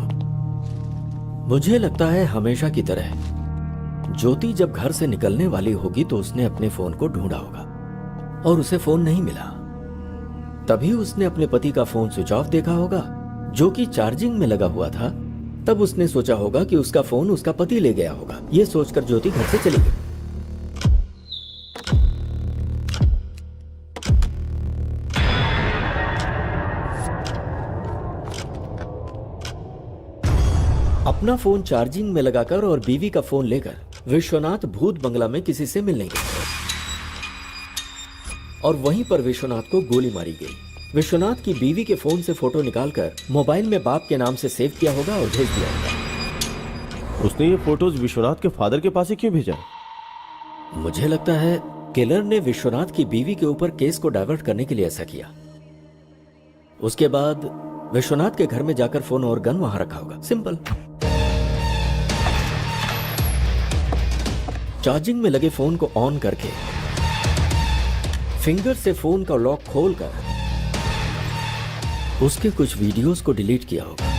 मुझे लगता है हमेशा की तरह ज्योति जब घर से निकलने वाली होगी तो उसने अपने फोन को ढूंढा होगा और उसे फोन नहीं मिला। तभी उसने अपने पति का फोन स्विच ऑफ देखा होगा जो कि चार्जिंग में लगा हुआ था। तब उसने सोचा होगा कि उसका फोन उसका पति ले गया होगा। यह सोचकर ज्योति घर से चली गई। अपना फोन चार्जिंग में लगाकर और बीवी का फोन लेकर विश्वनाथ भूत बंगला में किसी से मिलने गए और वहीं पर विश्वनाथ को गोली मारी गई। विश्वनाथ की बीवी के फोन से फोटो निकालकर मोबाइल में बाप के नाम से सेव किया होगा और भेज दिया होगा। उसने ये फोटोज विश्वनाथ के फादर के पास ही क्यों भेजा? मुझे लगता है किलर ने विश्वनाथ की बीवी के ऊपर केस को डाइवर्ट करने के लिए ऐसा किया। उसके बाद विश्वनाथ के घर में जाकर फोन और गन वहां रखा होगा। सिंपल। चार्जिंग में लगे फोन को ऑन करके फिंगर से फोन का लॉक खोलकर उसके कुछ वीडियोस को डिलीट किया होगा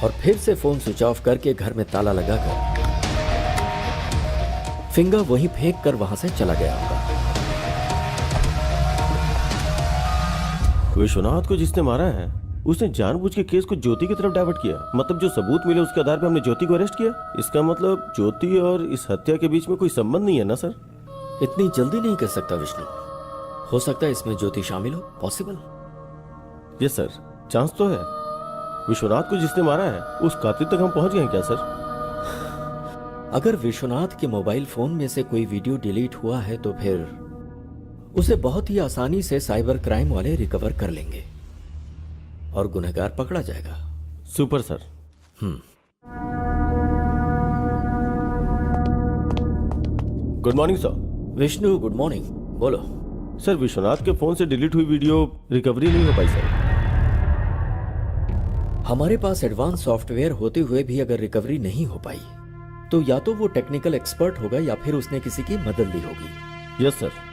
और फिर से फोन स्विच ऑफ करके घर में ताला लगाकर फिंगर वहीं फेंक कर वहां से चला गया होगा। विश्वनाथ को जिसने मारा है उसने जानबूझ के केस को ज्योति की तरफ डाइवर्ट किया। मतलब जो सबूत मिले उसके आधार पर हमने ज्योति को अरेस्ट किया। इसका मतलब ज्योति और इस हत्या के बीच में कोई संबंध नहीं है ना सर? इतनी जल्दी नहीं कर सकता विष्णु। हो सकता है इसमें ज्योति शामिल हो। पॉसिबल। यस सर, चांस तो है। विश्वनाथ को जिसने मारा है उस कातिल तक हम पहुंच गए हैं क्या सर? अगर विश्वनाथ के मोबाइल फोन में से कोई वीडियो डिलीट हुआ है तो फिर उसे बहुत ही आसानी से साइबर क्राइम वाले रिकवर कर लेंगे और गुनहगार पकड़ा जाएगा। Super sir. Good morning sir. Vishnu good morning. बोलो सर। विश्वनाथ के फोन से डिलीट हुई वीडियो रिकवरी नहीं हो पाई सर। हमारे पास एडवांस सॉफ्टवेयर होते हुए भी अगर रिकवरी नहीं हो पाई तो या तो वो टेक्निकल एक्सपर्ट होगा या फिर उसने किसी की मदद ली होगी। Yes sir.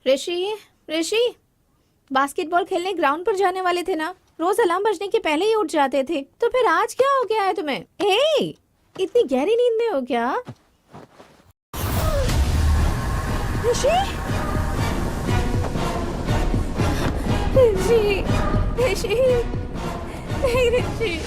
Rishi, Rishi, basketball खेलने ग्राउंड पर जाने वाले थे ना? रोज अलार्म बजने के पहले ही उठ जाते थे। तो फिर आज क्या हो गया है तुम्हें? हे, इतनी गहरी नींद में हो क्या? ऋषि, ऋषि, ऋषि, नहीं ऋषि।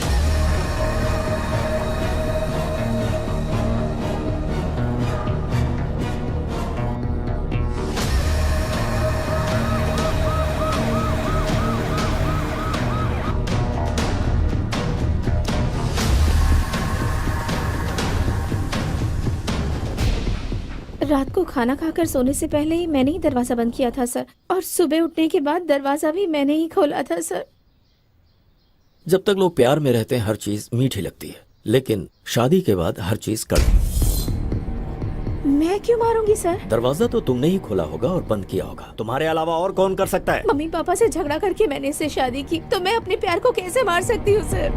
रात को खाना खाकर सोने से पहले ही मैंने ही दरवाजा बंद किया था सर, और सुबह उठने के बाद दरवाजा भी मैंने ही खोला था सर। जब तक लोग प्यार में रहते हैं हर चीज मीठी लगती है, लेकिन शादी के बाद हर चीज कड़वी। मैं क्यों मारूंगी सर? दरवाजा तो तुमने ही खोला होगा और बंद किया होगा, तुम्हारे अलावा और कौन कर सकता है? मम्मी पापा से झगड़ा करके मैंने इससे शादी की, तो मैं अपने प्यार को कैसे मार सकती हूँ सर?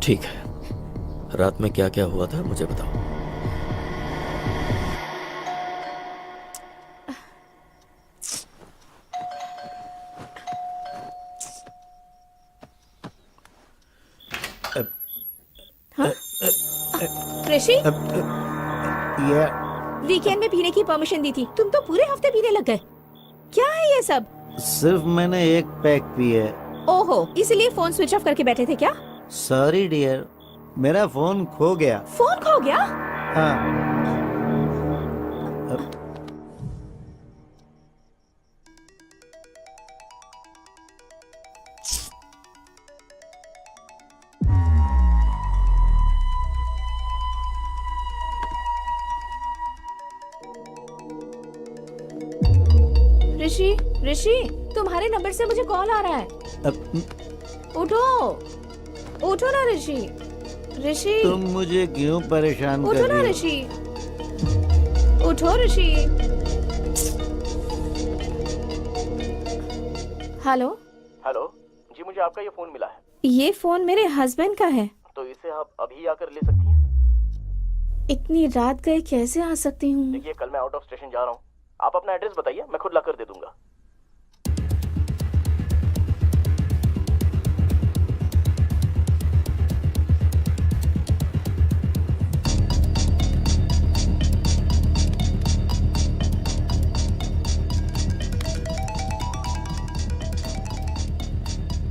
ठीक है, रात में क्या क्या हुआ था मुझे बताओ। ऋषि, ये वीकेंड में पीने की परमिशन दी थी, तुम तो पूरे हफ्ते पीने लग गए। क्या है ये सब? सिर्फ मैंने एक पैक पी है। ओहो, इसलिए फोन स्विच ऑफ करके बैठे थे क्या? सॉरी डियर, मेरा फोन खो गया। फोन खो गया? हाँ। ऋषि, ऋषि, तुम्हारे नंबर से मुझे कॉल आ रहा है। उठो, उठो ना ऋषि। ऋषि, तुम मुझे क्यों परेशान उठो कर ना रही हो? ऋषि, उठो ऋषि। हेलो। हेलो जी, मुझे आपका ये फोन मिला है। ये फोन मेरे हस्बैंड का है। तो इसे आप अभी आकर ले सकती हैं? इतनी रात गए कैसे आ सकती हूँ? देखिए, कल मैं आउट ऑफ स्टेशन जा रहा हूँ, आप अपना एड्रेस बताइए, मैं खुद लाकर दे दूंगा।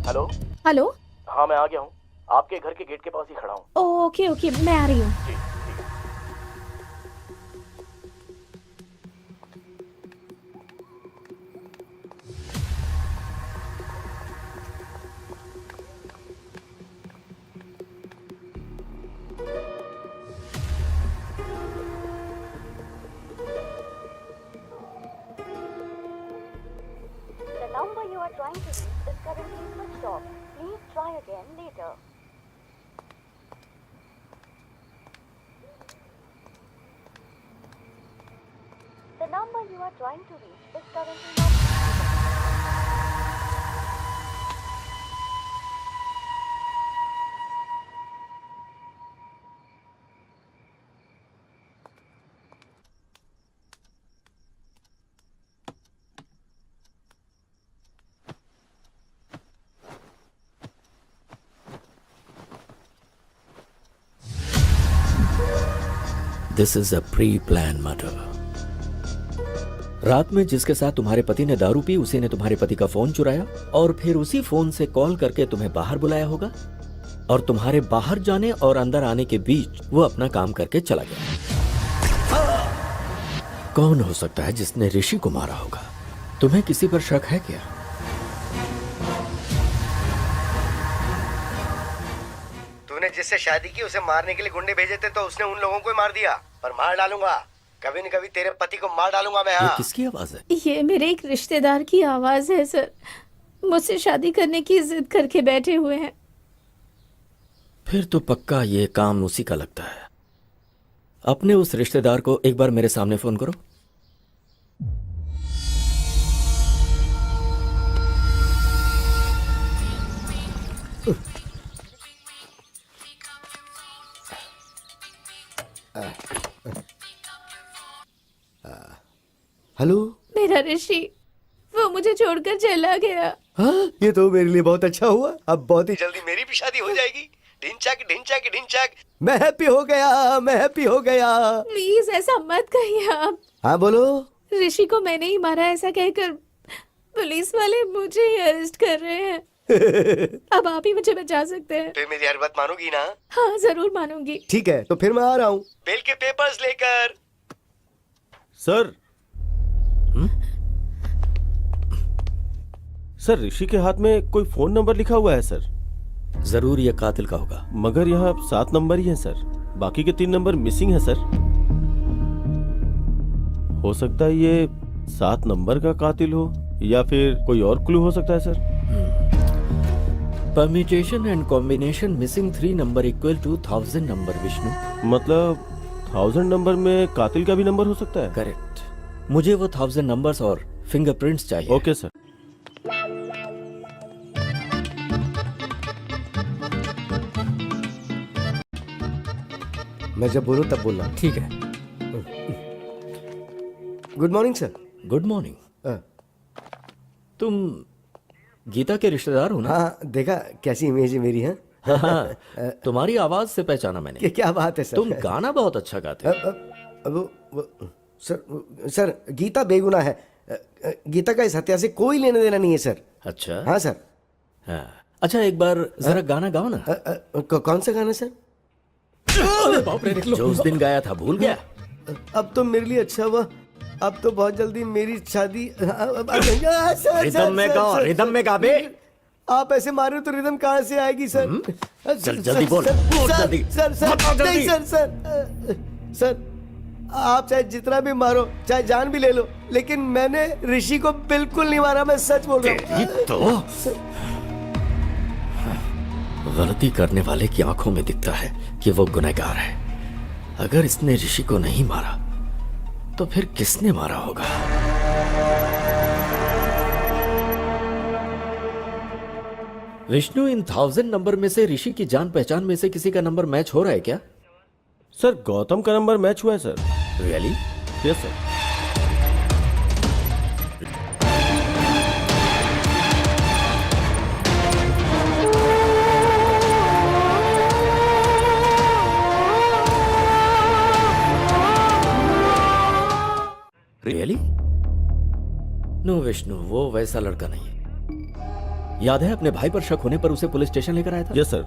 हेलो। हेलो। हाँ, मैं आ गया हूँ, आपके घर के गेट के पास ही खड़ा हूँ। ओके ओके, मैं आ रही हूँ। जी, ठीक है। The number you are trying to reach is currently switched off. Please try again later. The number you are trying to reach is currently not. This is a pre plan murder. रात में जिसके साथ तुम्हारे पति ने दारू P, उसी ने तुम्हारे पति का फोन चुराया और फिर उसी फोन से कॉल करके तुम्हें बाहर बुलाया होगा, और तुम्हारे बाहर जाने और अंदर आने के बीच वो अपना काम करके चला गया। कौन हो सकता है जिसने ऋषि को मारा होगा? तुम्हें किसी पर शक है क्या? तूने जिससे शादी की उसे मारने के लिए गुंडे भेजे थे, तो उसने उन लोगों को ही मार दिया। पर मार डालूंगा, कभी न कभी तेरे पति को मार डालूंगा मैं। ये हाँ। किसकी आवाज है? ये मेरे एक रिश्तेदार की आवाज है सर, मुझसे शादी करने की जिद करके बैठे हुए हैं। फिर तो पक्का ये काम उसी का लगता है। अपने उस रिश्तेदार को एक बार मेरे सामने फोन करो। हेलो। मेरा ऋषि, वो मुझे छोड़कर चला गया। हाँ, ये तो मेरे लिए बहुत अच्छा हुआ। अब बहुत ही जल्दी मेरी भी शादी हो जाएगी। ढिंचक ढिंचक ढिंचक। मैं हैप्पी हो गया, मैं हैप्पी हो गया। प्लीज ऐसा मत कहिए आप। हाँ बोलो। ऋषि को मैंने ही मारा ऐसा कहकर पुलिस वाले मुझे ही अरेस्ट कर रहे हैं। अब आप ही मुझे बचा सकते हैं। फिर मेरी हर बात मानोगी ना? हाँ जरूर मानूंगी। ठीक है, तो फिर मैं आ रहा हूँ बेल के पेपर्स लेकर। सर। सर, ऋषि के हाथ में कोई फोन नंबर लिखा हुआ है सर। जरूर ये कातिल का होगा। मगर यहाँ 7 नंबर ही है सर, बाकी के 3 नंबर मिसिंग है सर। हो सकता है ये 7 नंबर का कातिल हो या फिर कोई और क्लू हो सकता है sir. Permutation and combination missing 3 number equal to 1000 number Vishnu. मतलब 1000 नंबर में कातिल का भी नंबर हो सकता है। करेक्ट। मुझे वो 1000 नंबर्स और फिंगरप्रिंट्स चाहिए। Okay sir. मैं जब बोलूं तब बोलना। ठीक है। Good morning sir. Good morning. तुम गीता के रिश्तेदार हो ना? हाँ, देखा कैसी इमेज है मेरी। है हाँ, तुम्हारी आवाज से पहचाना मैंने। क्या बात है सर। तुम गाना बहुत अच्छा गाते हो। सर गीता बेगुनाह है। गीता का इस हत्या से कोई लेने देना नहीं है सर। अच्छा। हाँ सर। हाँ। अच्छा, एक बार जरा गाना गाओ ना। कौन सा गाना सर? जो उस दिन गाया था, भूल गया? अब तो मेरे लिए अच्छा हुआ, अब तो बहुत जल्दी मेरी शादी। रिदम में गाओ, रिदम में गा बे। आप ऐसे मारे हो तो रिदम कहाँ से आएगी सर? चल जल्दी बोल, बोल जल्दी। सर नहीं सर, आप चाहे जितना भी मारो, चाहे जान भी ले लो, लेकिन मैंने ऋषि को बिल्कुल नहीं मारा। मैं सच बोल रहा हूँ। तो गलती करने वाले की आंखों में दिखता है कि वो गुनहगार है। अगर इसने ऋषि को नहीं मारा तो फिर किसने मारा होगा? विष्णु, इन 1000 नंबर में से ऋषि की जान पहचान में से किसी का नंबर मैच हो रहा है क्या? सर गौतम का नंबर मैच हुआ है sir. Really? Yes sir. Really? No Vishnu, वो वैसा लड़का नहीं है। याद है अपने भाई पर शक होने पर उसे पुलिस स्टेशन लेकर आया था? Yes sir.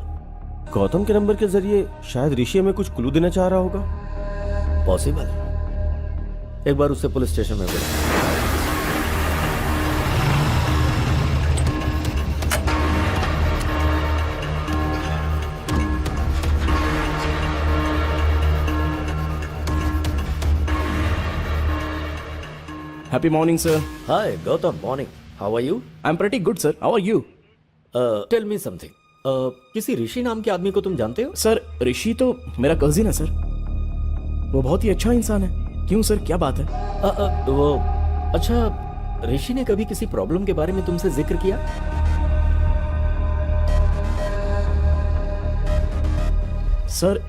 गौतम के नंबर के जरिए शायद ऋषि हमें कुछ क्लू देना चाह रहा होगा। पॉसिबल। एक बार उससे पुलिस स्टेशन में बुला। Happy morning, sir. Hi, Gautam. Morning. How are you? I'm pretty good, sir. How are you? Tell me something. किसी ऋषि नाम के आदमी को तुम जानते हो? सर, ऋषि तो मेरा कजिन है सर। वो बहुत ही अच्छा इंसान है। क्यों सर, क्या बात है? वो अच्छा, ऋषि ने कभी किसी प्रॉब्लम के बारे में तुमसे जिक्र किया? सर,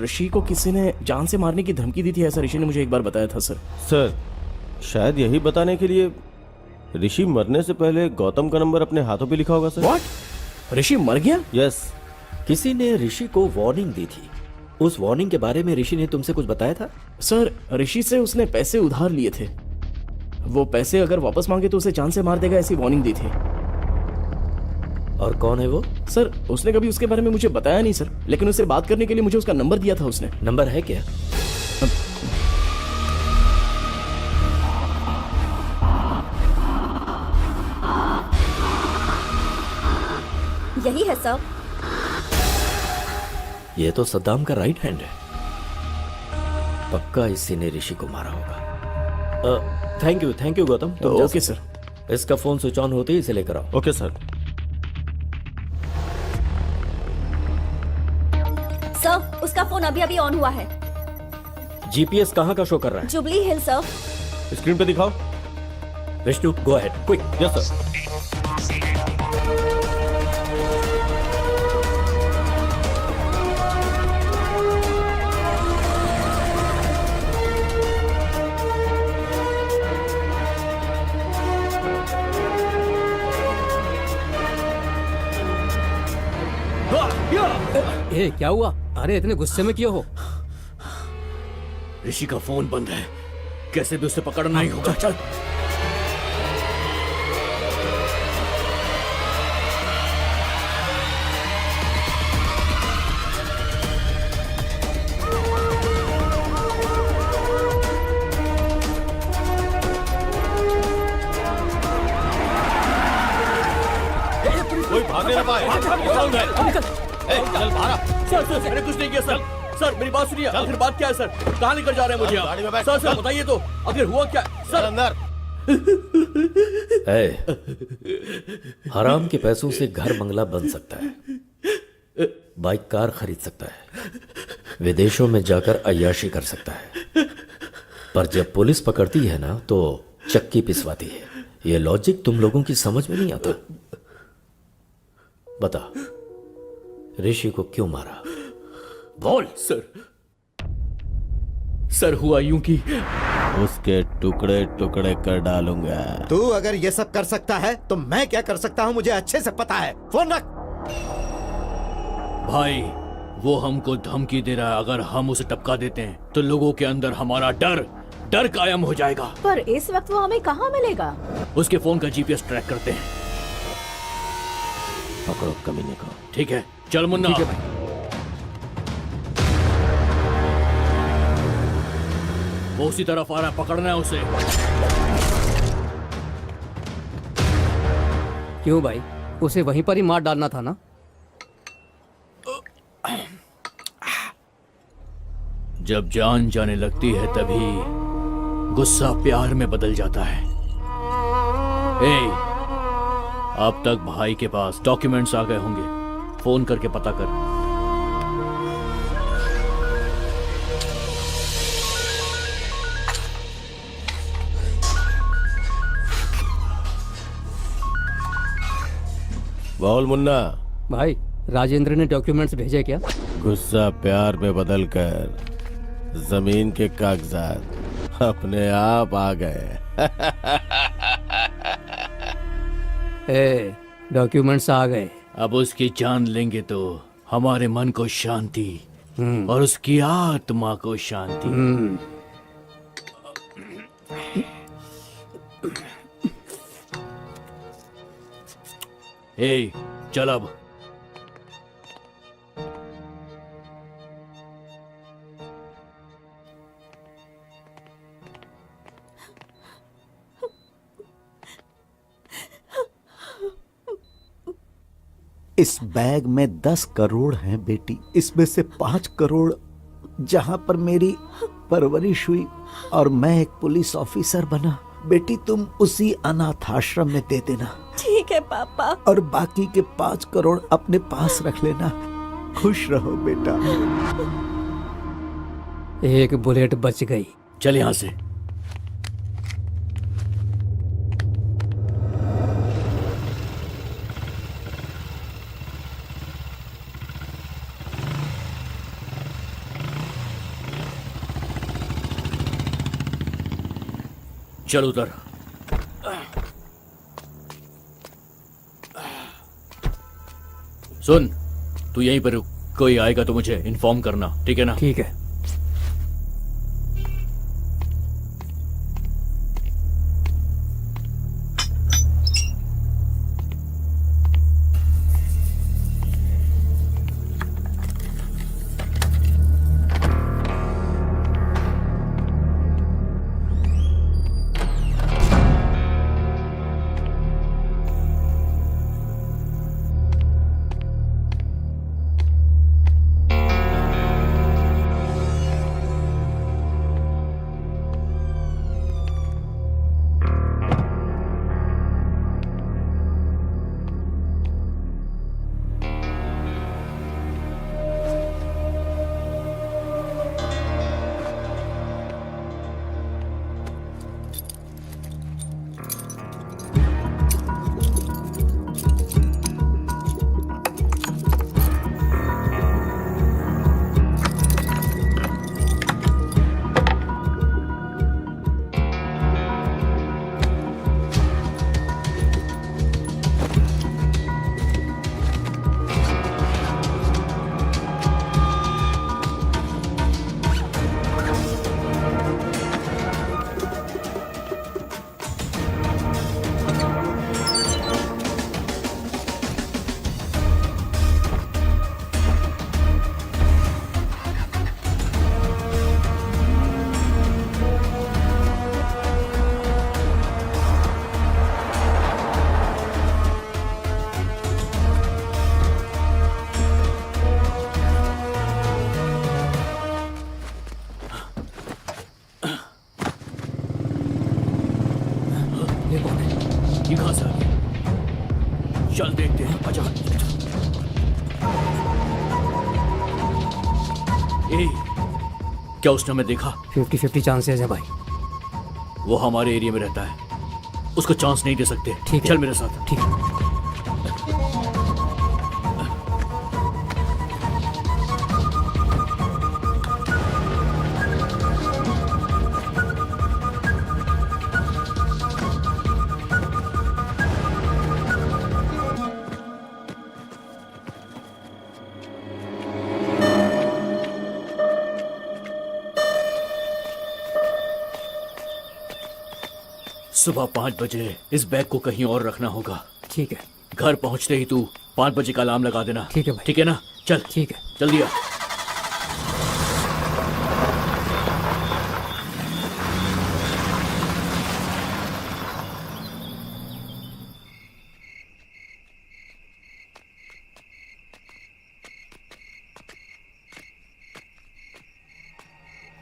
ऋषि को किसी ने जान से मारने की धमकी दी थी, ऐसा ऋषि ने मुझे एक बार बताया था सर। सर शायद यही बताने के लिए ऋषि मरने से पहले गौतम का नंबर अपने हाथों पे लिखा होगा सर। व्हाट? ऋषि मर गया? यस। किसी ने ऋषि को वार्निंग दी थी। उस वार्निंग के बारे में ऋषि ने तुमसे कुछ बताया था? सर, ऋषि से उसने पैसे उधार लिए थे। वो पैसे अगर वापस मांगे तो उसे जान से मार देगा, ऐसी वार्निंग दी थी। और कौन है वो? सर, उसने कभी उसके बारे में मुझे बताया नहीं सर, लेकिन उससे बात करने के लिए मुझे उसका नंबर दिया था उसने। नंबर है क्या? यही है सर। ये तो सद्दाम का राइट हैंड है। पक्का इसी ने ऋषि को मारा होगा। Thank you Gautam. तो ओके सर। इसका फोन स्विच ऑन होते ही इसे लेकर आओ। Okay sir. सर, उसका फोन अभी अभी ऑन हुआ है। जीपीएस कहाँ का शो कर रहा है? जुबली हिल सर। स्क्रीन पे दिखाओ। Vishnu, go ahead, quick. Yes sir. ए, क्या हुआ? अरे इतने गुस्से में क्यों हो? ऋषि का फोन बंद है, कैसे भी उसे पकड़ना ही होगा। चल। कोई भागने ना पाए। निकल। चल बाहर। सर, मैंने कुछ नहीं किया सर। सर मेरी बात सुनिए, आखिर बात क्या है सर? कहाँ लेकर जा रहे हैं मुझे आप? गाड़ी में बैठ, सर चल। बताइए तो, आखिर हुआ क्या है? चल सर अंदर। हराम के पैसों से घर बंगला बन सकता है, बाइक कार खरीद सकता है, विदेशों में जाकर अय्याशी कर सकता है, पर जब पुलिस पकड़ती है ना तो चक्की पिसवाती है। ये लॉजिक तुम लोगों की समझ में नहीं आता। बता, ऋषि को क्यों मारा? बोल। सर हुआ यूं कि उसके टुकड़े टुकड़े कर डालूंगा। तू अगर ये सब कर सकता है तो मैं क्या कर सकता हूँ मुझे अच्छे से पता है। फोन रख। भाई वो हमको धमकी दे रहा है, अगर हम उसे टपका देते हैं तो लोगों के अंदर हमारा डर कायम हो जाएगा। पर इस वक्त वो हमें कहाँ मिलेगा? उसके फोन का जीपीएस ट्रैक करते हैं। पकड़ो कमीने को। ठीक है, चल मुन्ना। वो उसी तरफ आ रहा है, पकड़ना है उसे। क्यों भाई, उसे वहीं पर ही मार डालना था ना? जब जान जाने लगती है तभी गुस्सा प्यार में बदल जाता है। अब तक भाई के पास डॉक्यूमेंट्स आ गए होंगे, फोन करके पता कर। बोल मुन्ना। भाई राजेंद्र ने डॉक्यूमेंट्स भेजे क्या? गुस्सा प्यार में बदलकर जमीन के कागजात अपने आप आ गए। डॉक्यूमेंट्स आ गए। अब उसकी जान लेंगे तो हमारे मन को शांति और उसकी आत्मा को शांति। चल अब। इस बैग में 10 करोड़ हैं बेटी। इसमें से 5 करोड़ जहां पर मेरी परवरिश हुई और मैं एक पुलिस ऑफिसर बना। बेटी तुम उसी अनाथ आश्रम में दे देना। ठीक है पापा। और बाकी के 5 करोड़ अपने पास रख लेना। खुश रहो बेटा। एक बुलेट बच गई। चल यहां से। चल उधर। सुन, तू यहीं पर रुक, कोई आएगा तो मुझे इन्फॉर्म करना, ठीक है ना? ठीक है। कहां से आ गई? चल देखते हैं, आजा। ए, क्या उसने हमें देखा? 50-50 चांसेस है भाई। वो हमारे एरिया में रहता है, उसको चांस नहीं दे सकते। ठीक है। चल मेरे साथ। ठीक है। सुबह 5 बजे इस बैग को कहीं और रखना होगा। ठीक है। घर पहुंचते ही तू 5 बजे का अलार्म लगा देना। ठीक है भाई। ठीक है ना? चल। ठीक है। जल्दी आ।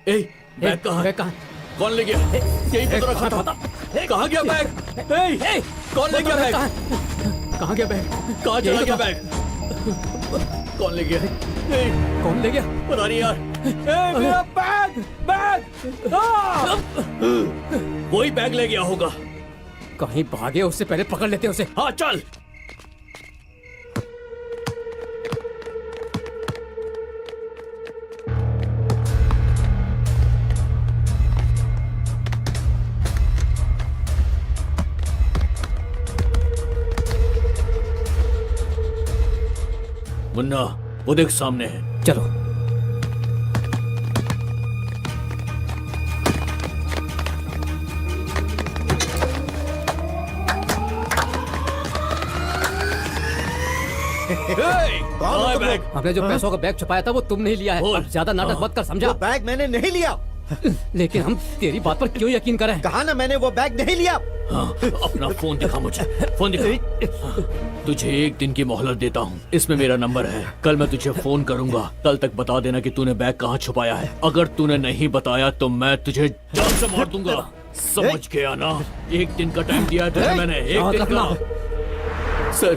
ए, बैग कहाँ है? बैग कहाँ? कौन ले गया? यही पे तो रखा था। कहाँ गया बैग? ए, कौन ले गया बैग? कहाँ गया बैग? कहाँ चला गया बैग? कौन ले गया? कौन ले गया? पता नहीं यार। मेरा बैग! बैग! वही बैग ले गया होगा। कहीं भागे, उससे पहले पकड़ लेते उसे। हाँ चल। मुन्ना, वो देख सामने है। चलो। कहाँ है बैग? हमने जो पैसों का बैग छुपाया था वो तुमने ही लिया है। अब ज्यादा नाटक मत कर, समझा? बैग मैंने नहीं लिया। लेकिन हम तेरी बात पर क्यों यकीन करें? कहा ना मैंने वो बैग नहीं लिया। हाँ, अपना फोन दिखा मुझे। फोन दिखा। तुझे 1 दिन की मोहलत देता हूँ। इसमें मेरा नंबर है। कल मैं तुझे फोन करूंगा। कल तक बता देना कि तूने बैग कहाँ छुपाया है। अगर तूने नहीं बताया तो मैं तुझे जान से मार दूंगा। समझ गया ना? 1 दिन का टाइम दिया है तुझे मैंने। 1 दिन का। सर,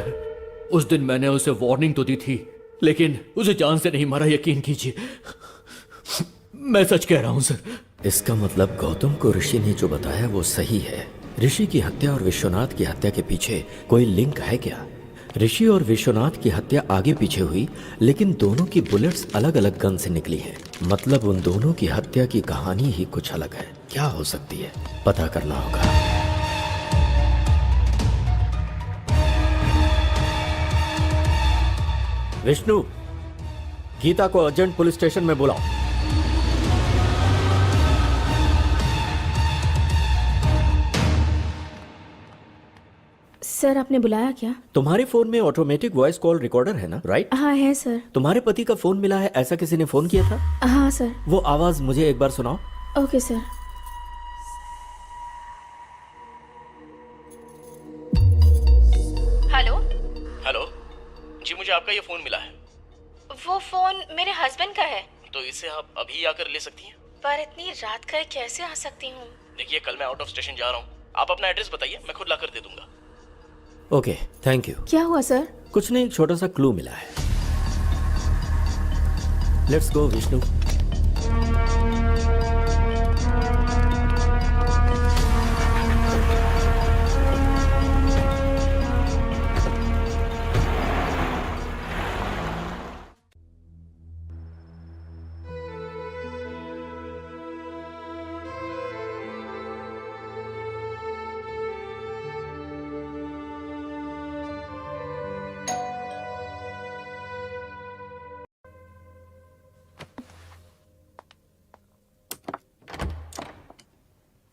उस दिन मैंने उसे वार्निंग तो दी थी, लेकिन उसे जान से नहीं मारा, यकीन कीजिए। मैं सच कह रहा हूँ सर। इसका मतलब गौतम को ऋषि ने जो बताया वो सही है। ऋषि की हत्या और विश्वनाथ की हत्या के पीछे कोई लिंक है क्या? ऋषि और विश्वनाथ की हत्या आगे पीछे हुई, लेकिन दोनों की बुलेट्स अलग अलग गन से निकली हैं। मतलब उन दोनों की हत्या की कहानी ही कुछ अलग है। क्या हो सकती है, पता करना होगा। विष्णु, गीता को अर्जेंट पुलिस स्टेशन में बुलाओ। सर, आपने बुलाया क्या? तुम्हारे फोन में ऑटोमेटिक वॉइस कॉल रिकॉर्डर है ना, राइट? हाँ है सर। तुम्हारे पति का फोन मिला है, ऐसा किसी ने फोन किया था? हाँ सर। वो आवाज मुझे एक बार सुनाओ। Okay sir. हेलो। हेलो जी, मुझे आपका ये फोन मिला है। वो फोन मेरे हस्बैंड का है। तो इसे आप अभी आकर ले सकती हैं? पर इतनी रात का कैसे आ सकती हूँ? देखिए, कल मैं आउट ऑफ स्टेशन जा रहा हूँ। आप अपना एड्रेस बताइए, मैं खुद ला कर दे दूंगा। Okay, thank you. क्या हुआ सर? कुछ नहीं, एक छोटा सा क्लू मिला है। Let's go Vishnu.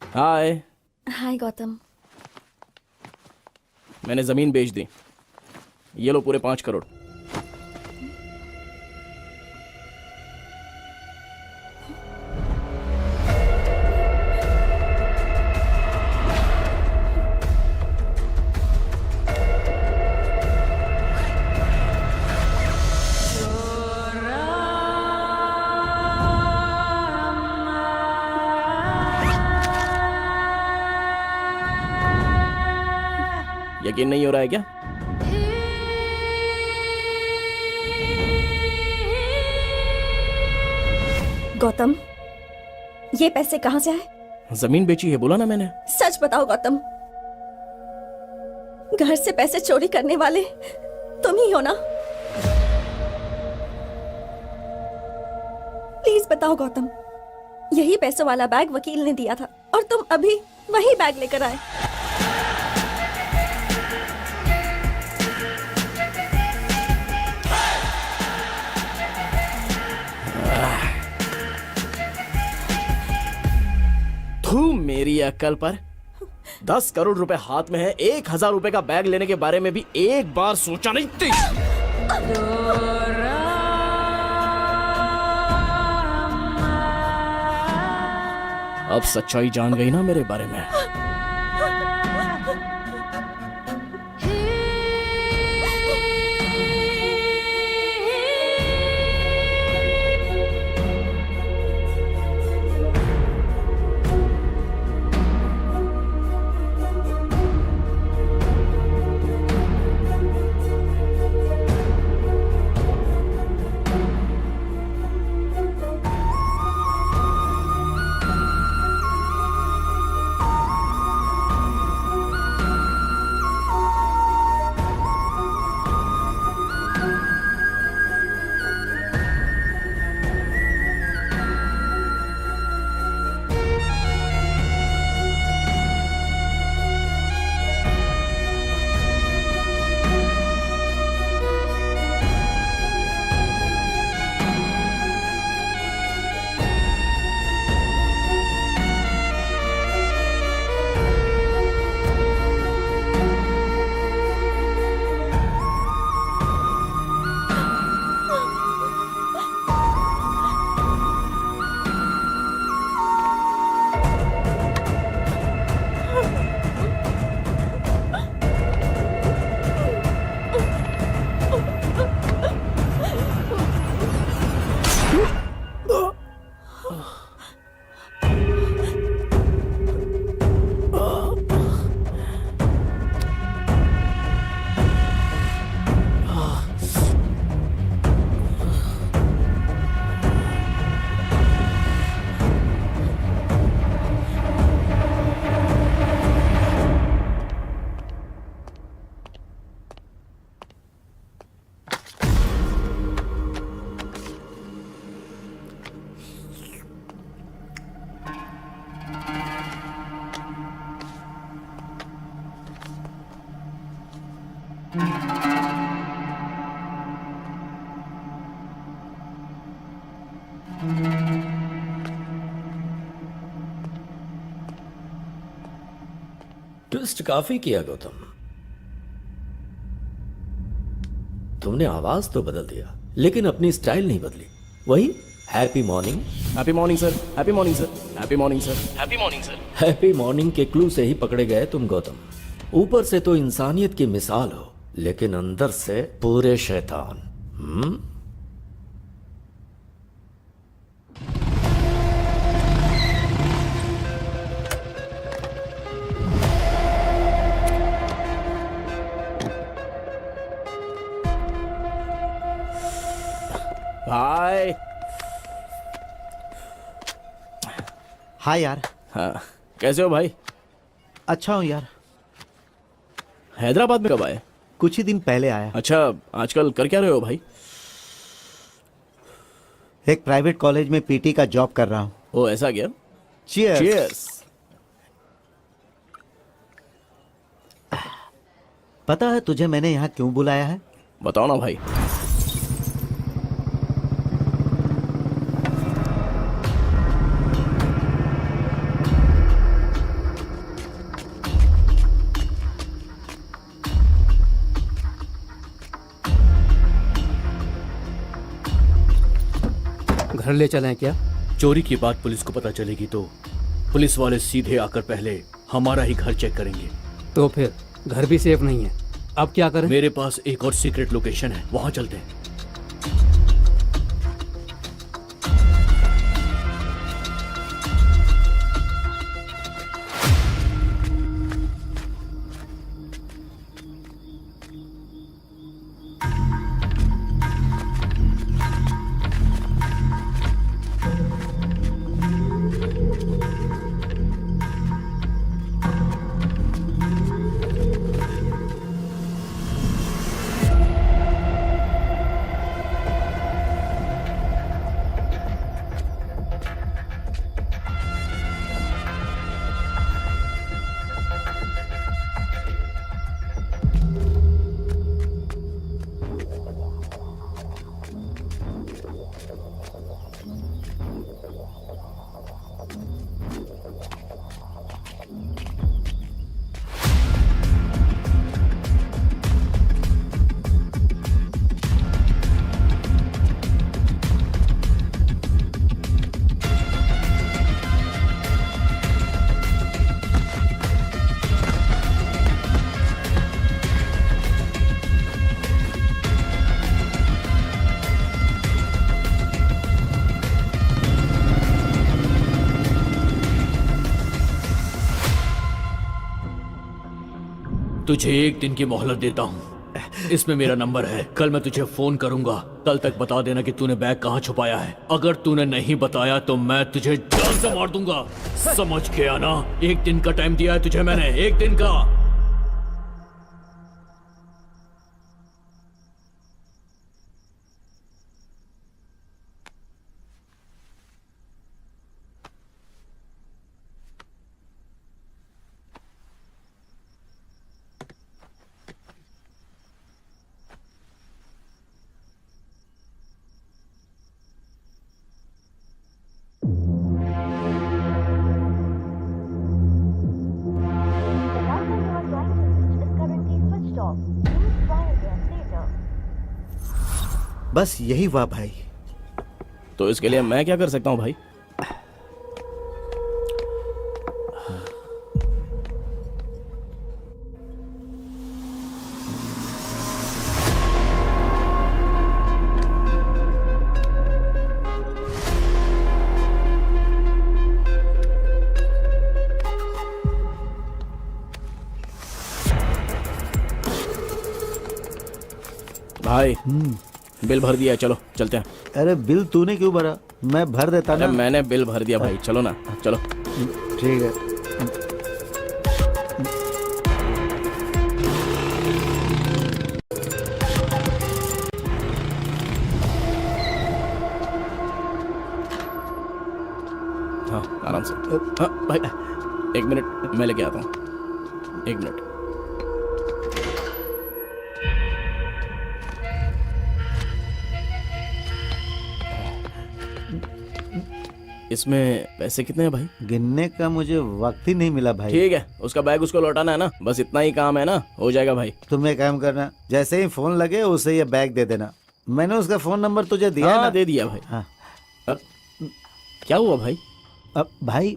Hi. Hi Gautam. मैंने जमीन बेच दी। ये लो पूरे 5 करोड़। यकीन नहीं हो रहा है क्या? गौतम, ये पैसे कहाँ से आए? जमीन बेची है, बोला ना मैंने। सच बताओ गौतम, घर से पैसे चोरी करने वाले तुम ही हो ना? प्लीज बताओ गौतम, यही पैसों वाला बैग वकील ने दिया था और तुम अभी वही बैग लेकर आए। तू मेरी अक्ल पर 10 करोड़ रुपए हाथ में है, 1000 रुपए का बैग लेने के बारे में भी एक बार सोचा नहीं थी। अब सच्चाई जान गई ना मेरे बारे में। ट्विस्ट काफी किया गौतम। तुमने आवाज तो बदल दिया लेकिन अपनी स्टाइल नहीं बदली। वही happy morning. Happy morning sir, happy morning sir, happy morning sir, happy morning sir. Happy morning के क्लू से ही पकड़े गए तुम गौतम। ऊपर से तो इंसानियत की मिसाल हो लेकिन अंदर से पूरे शैतान। भाई। हाँ यार। हाँ, कैसे हो भाई? अच्छा हूँ यार। हैदराबाद में कब आए? कुछ ही दिन पहले आया। अच्छा, आजकल कर क्या रहे हो भाई? एक प्राइवेट कॉलेज में पीटी का जॉब कर रहा हूँ। ओ ऐसा क्या? Cheers. Cheers. पता है तुझे मैंने यहाँ क्यों बुलाया है? बताओ ना भाई। घर ले चलें क्या? चोरी की बात पुलिस को पता चलेगी तो पुलिस वाले सीधे आकर पहले हमारा ही घर चेक करेंगे। तो फिर घर भी सेफ नहीं है, अब क्या करें? मेरे पास एक और सीक्रेट लोकेशन है, वहां चलते हैं। तुझे एक दिन की मोहलत देता हूँ। इसमें मेरा नंबर है, कल मैं तुझे फोन करूंगा। कल तक बता देना कि तूने बैग कहाँ छुपाया है। अगर तूने नहीं बताया तो मैं तुझे जान से मार दूंगा। समझ गया ना? एक दिन का टाइम दिया है तुझे मैंने, एक दिन का। The number you are trying to reach is currently switched off. Please try again later. बस यही हुआ भाई। तो इसके लिए मैं क्या कर सकता हूँ भाई? भाई बिल भर दिया है, चलो चलते हैं। अरे बिल तूने क्यों भरा? मैं भर देता अरे ना। मैंने बिल भर दिया भाई, चलो ना, चलो। ठीक है। हाँ आराम से। हाँ भाई, एक मिनट मैं लेके आता हूँ, एक मिनट। इसमें पैसे कितने हैं भाई? गिनने का मुझे वक्त ही नहीं मिला भाई। ठीक है, उसका बैग उसको लौटाना है ना, बस इतना ही काम है ना, हो जाएगा भाई। तुम एक काम करना, जैसे ही फोन लगे उसे ये बैग दे देना। मैंने उसका फोन नंबर तुझे दिया है ना? दे दिया भाई। हाँ। क्या हुआ भाई? अब भाई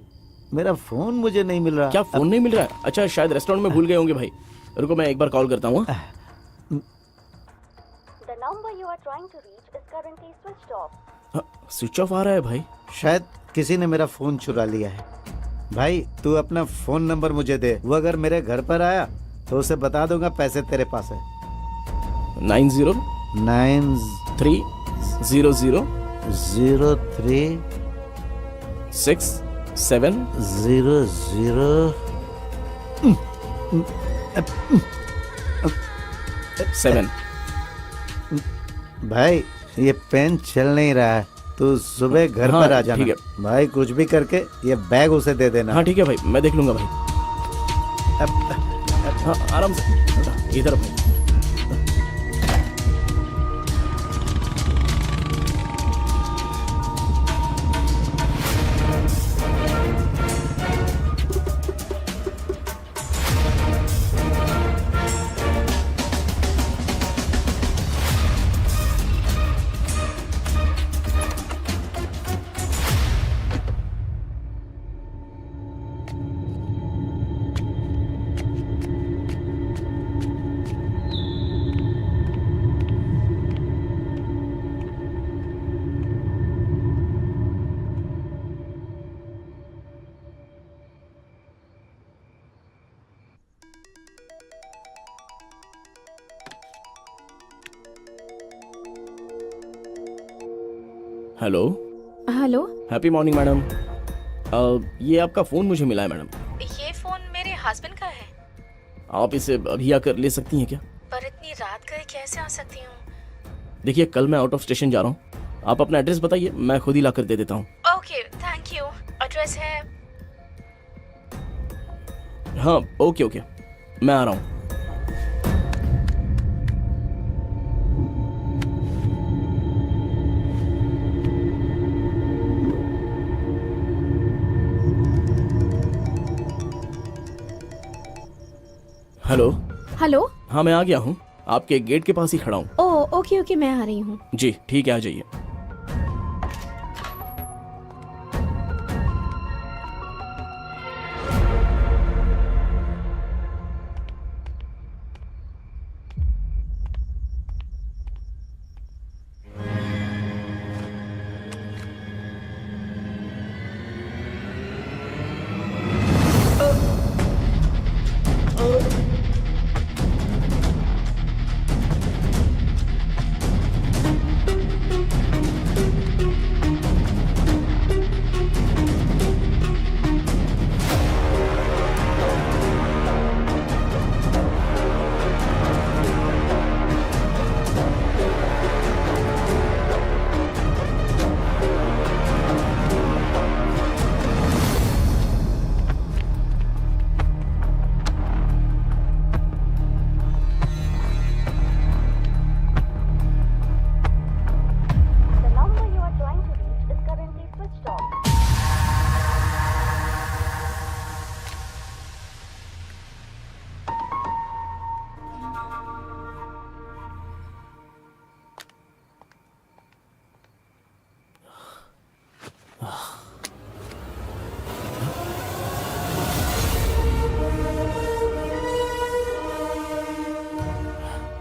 मेरा फोन मुझे नहीं मिल रहा। क्या फोन नहीं मिल रहा है? अच्छा शायद रेस्टोरेंट में भूल गए होंगे भाई। रुको मैं एक बार कॉल करता हूँ। The number you are trying to reach is currently switched off. Switch off आ रहा है भाई। शायद किसी ने मेरा फोन चुरा लिया है। भाई तू अपना फोन नंबर मुझे दे, वो अगर मेरे घर पर आया तो उसे बता दूंगा पैसे तेरे पास है। 90 93 00 03 67 00 7। भाई ये पेन चल नहीं रहा है, तू सुबह घर हाँ, पर आ जाना। ठीक है। भाई कुछ भी करके ये बैग उसे दे देना। हाँ ठीक है भाई, मैं देख लूंगा भाई। हाँ आराम से, इधर भाई। Hello. Hello. Happy morning madam. ये आपका फ़ोन मुझे मिला है मैडम। ये फोन मेरे हस्बैंड का है। आप इसे अभी आकर ले सकती हैं क्या? पर इतनी रात गए कैसे आ सकती हूँ? देखिए कल मैं आउट ऑफ स्टेशन जा रहा हूँ, आप अपना एड्रेस बताइए, मैं खुद ही ला कर दे देता हूँ। Okay thank you. एड्रेस है। हाँ ओके ओके, मैं आ रहा हूँ। हेलो। हेलो। हाँ मैं आ गया हूँ, आपके गेट के पास ही खड़ा हूँ। ओ ओके ओके, मैं आ रही हूँ। जी ठीक है, आ जाइए।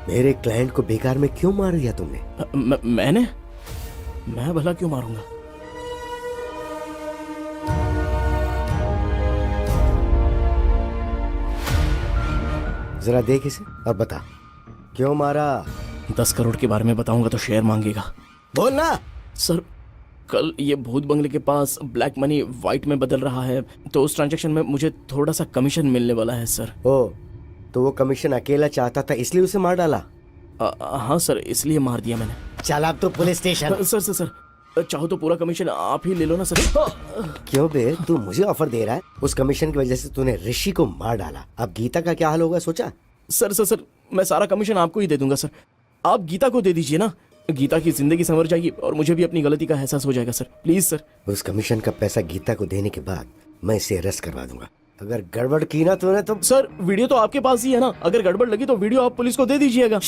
मेरे क्लाइंट को बेकार में क्यों मार दिया तुमने? मैं भला क्यों मारूंगा? जरा देख इसे और बता क्यों मारा। 10 करोड़ के बारे में बताऊंगा तो शेयर मांगेगा। बोल ना। सर, कल ये भूत बंगले के पास ब्लैक मनी वाइट में बदल रहा है, तो उस ट्रांजैक्शन में मुझे थोड़ा सा कमीशन मिलने वाला है सर। ओ, तो वो कमीशन अकेला चाहता था इसलिए उसे मार डाला? हाँ सर, इसलिए मार दिया मैंने। चल अब तो पुलिस स्टेशन। सर, चाहो तो पूरा कमीशन आप ही ले लो ना सर। क्यों बे, तू मुझे ऑफर दे रहा है? उस कमीशन की वजह से तूने ऋषि को मार डाला, अब गीता का क्या हाल होगा सोचा? सर, मैं सारा कमीशन आपको ही दे दूंगा सर। आप गीता को दे दीजिए ना, गीता की जिंदगी संवर जाएगी और मुझे भी अपनी गलती का एहसास हो जाएगा सर। Please sir. उस कमीशन का पैसा गीता को देने के बाद मैं इसे अरेस्ट करवा दूंगा। अगर गड़बड़ की ना तूने तो। सर, वीडियो तो आपके पास ही है ना, अगर गड़बड़ लगी तो वीडियो आप पुलिस को दे दीजिएगा।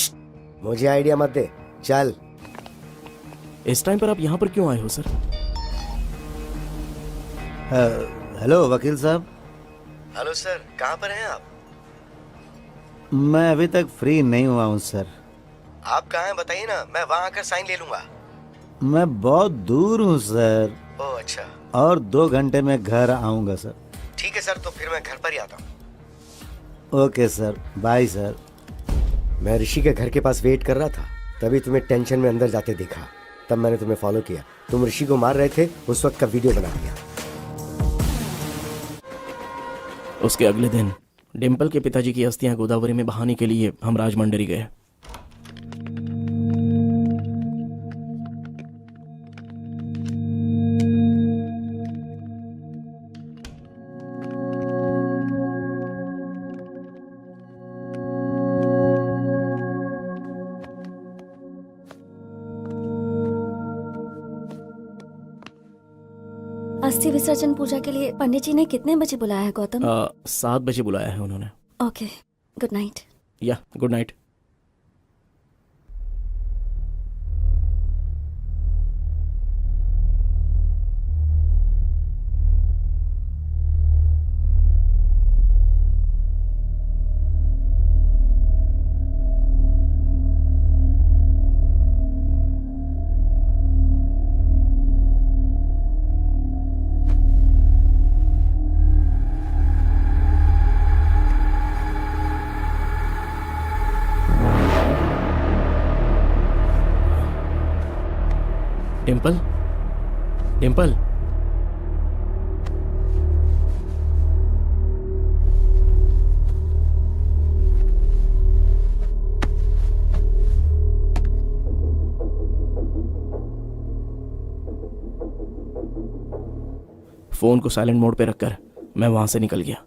मुझे आइडिया मत दे, चल। इस टाइम पर आप यहाँ पर क्यों आए हो सर? हेलो वकील साहब। हेलो सर, कहाँ पर हैं आप? मैं अभी तक फ्री नहीं हुआ हूँ सर। आप कहाँ हैं बताइए ना, मैं वहाँ आकर साइन ले लूंगा। मैं बहुत दूर हूँ सर, ओह अच्छा। और 2 घंटे में घर आऊँगा सर। ठीक है सर, तो फिर मैं घर पर ही आता हूँ। Okay sir, bye sir. मैं ऋषि के घर के पास वेट कर रहा था, तभी तुम्हें टेंशन में अंदर जाते देखा, तब मैंने तुम्हें फॉलो किया। तुम ऋषि को मार रहे थे, उस वक्त का वीडियो बना दिया। उसके अगले दिन डिम्पल के पिताजी की अस्थियां गोदावरी में बहाने के लिए हम राजमंडरी गए। अस्थि विसर्जन पूजा के लिए पंडित जी ने कितने बजे बुलाया है गौतम? 7 बजे बुलाया है उन्होंने। Okay, good night. या good night. Dimple, Dimple, phone को साइलेंट मोड पे रखकर मैं वहां से निकल गया।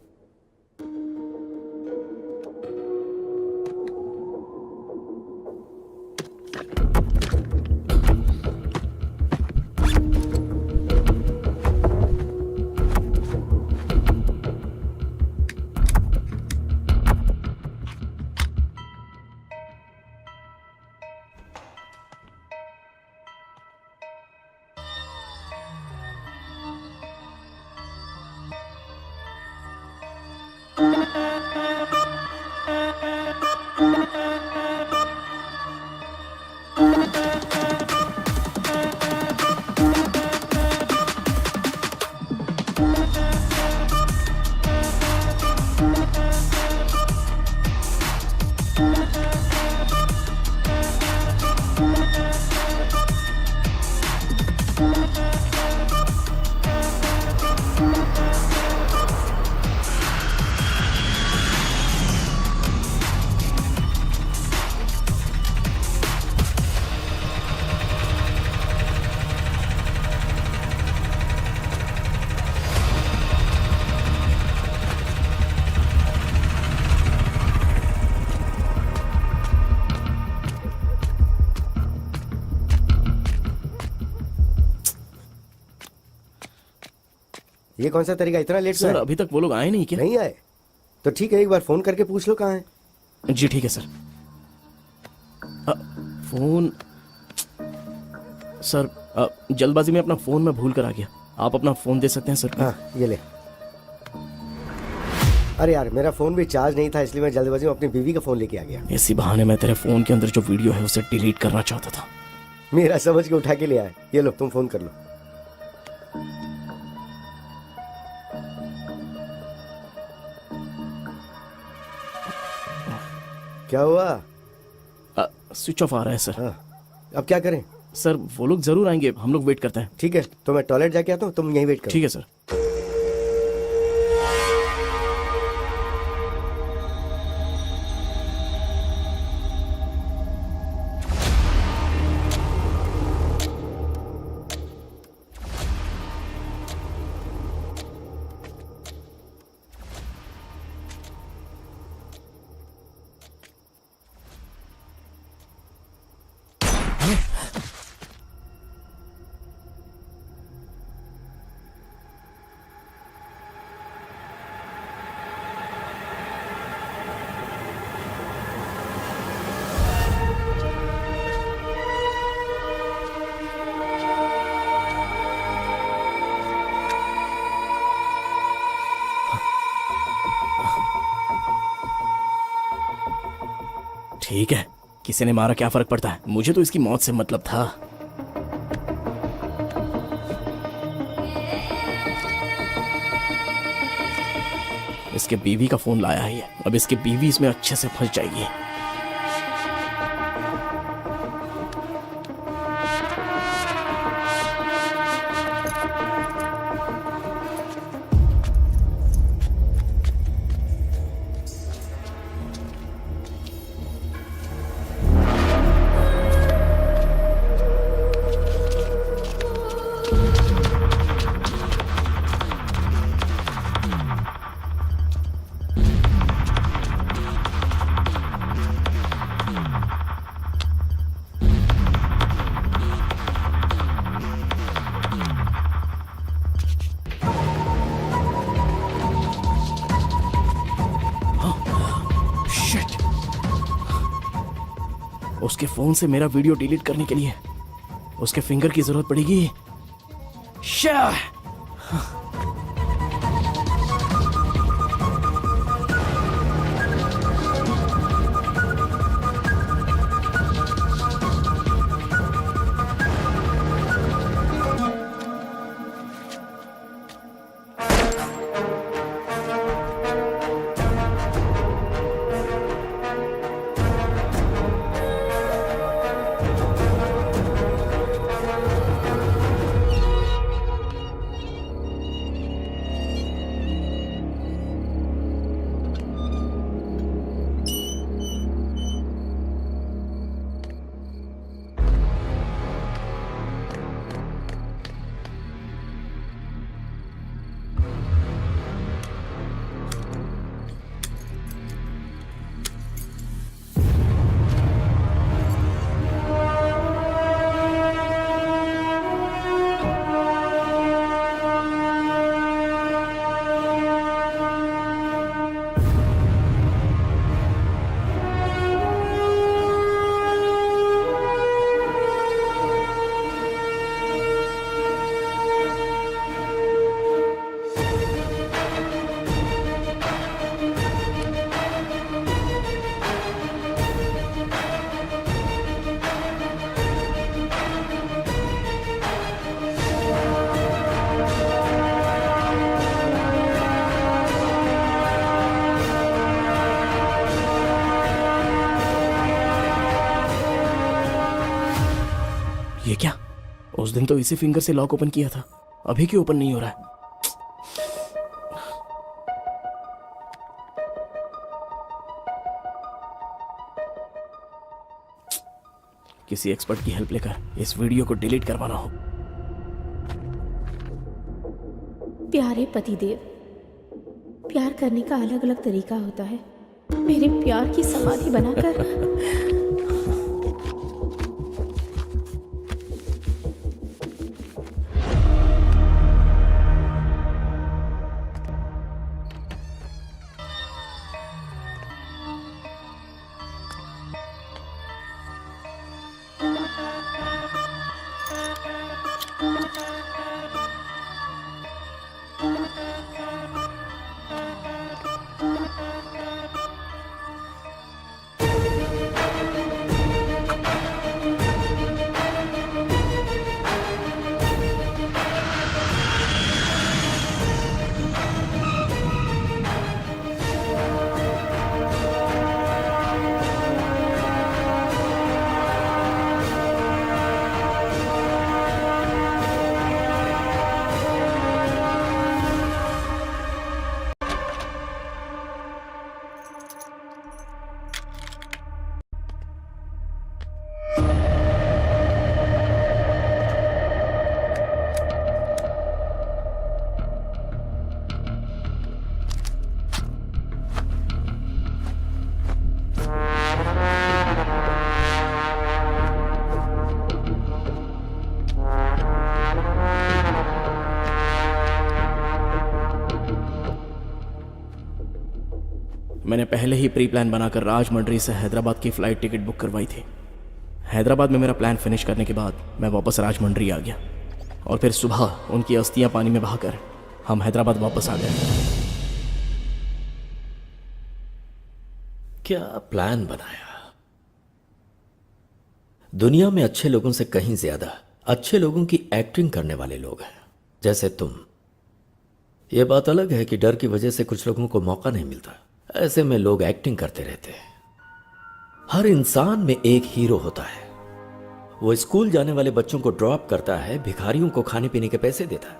ये कौन सा तरीका, इतना लेट? सर, अभी तक वो लोग आए नहीं क्या? नहीं आए? तो ठीक है, एक बार फोन करके पूछ लो कहाँ है। जी ठीक है सर। फोन सर, जल्दबाजी में अपना फोन मैं भूल कर आ गया। आप अपना फोन दे सकते हैं सर? हाँ, ये ले। अरे यार मेरा फोन भी चार्ज नहीं था, इसलिए मैं जल्दबाजी में अपनी बीवी का फोन लेके आ गया। इसी बहाने मैं तेरे फोन के अंदर जो वीडियो है उसे डिलीट करना चाहता था। मेरा समझ के उठा के ले आए। ये लो तुम फोन कर लो। क्या हुआ? स्विच ऑफ आ रहा है सर। हाँ, अब क्या करें? सर वो लोग जरूर आएंगे, हम लोग वेट करते हैं। ठीक है, तो मैं टॉयलेट जाके आता हूँ, तुम यहीं वेट करो। ठीक है सर। ठीक है, किसी ने मारा क्या फर्क पड़ता है, मुझे तो इसकी मौत से मतलब था। इसके बीवी का फोन लाया ही है, अब इसकी बीवी इसमें अच्छे से फंस जाएगी। उसके फोन से मेरा वीडियो डिलीट करने के लिए उसके फिंगर की जरूरत पड़ेगी। शाह! ये क्या? उस दिन तो इसी फिंगर से लॉक ओपन किया था, अभी क्यों ओपन नहीं हो रहा है? किसी एक्सपर्ट की हेल्प लेकर इस वीडियो को डिलीट करवाना हो। प्यारे पतिदेव, प्यार करने का अलग अलग तरीका होता है। मेरे प्यार की समाधि बनाकर मैंने पहले ही प्री प्लान बनाकर राजमंड्री से हैदराबाद की फ़्लाइट टिकट बुक करवाई थी। हैदराबाद में मेरा प्लान फिनिश करने के बाद मैं वापस राजमंड्री आ गया और फिर सुबह उनकी अस्थियां पानी में बहाकर हम हैदराबाद वापस आ गए। क्या प्लान बनाया? दुनिया में अच्छे लोगों से कहीं ज्यादा अच्छे लोगों की एक्टिंग करने वाले लोग हैं, जैसे तुम। यह बात अलग है कि डर की वजह से कुछ लोगों को मौका नहीं मिलता, ऐसे में लोग एक्टिंग करते रहते हैं। हर इंसान में एक हीरो होता है। वो स्कूल जाने वाले बच्चों को ड्रॉप करता है, भिखारियों को खाने पीने के पैसे देता है,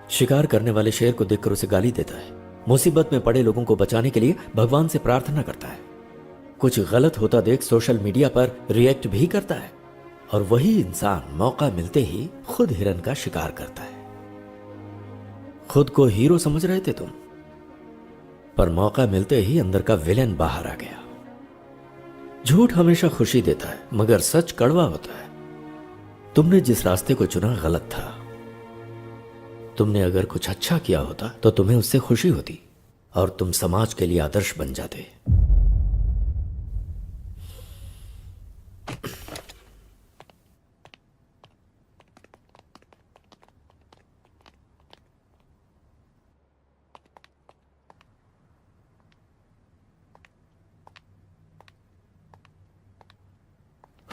शिकार करने वाले शेर को देखकर उसे गाली देता है, मुसीबत में पड़े लोगों को बचाने के लिए भगवान से प्रार्थना करता है, कुछ गलत होता देख सोशल मीडिया पर रिएक्ट भी करता है, और वही इंसान मौका मिलते ही खुद हिरन का शिकार करता है। खुद को हीरो समझ रहे थे तुम, पर मौका मिलते ही अंदर का विलेन बाहर आ गया। झूठ हमेशा खुशी देता है, मगर सच कड़वा होता है। तुमने जिस रास्ते को चुना गलत था। तुमने अगर कुछ अच्छा किया होता तो तुम्हें उससे खुशी होती और तुम समाज के लिए आदर्श बन जाते।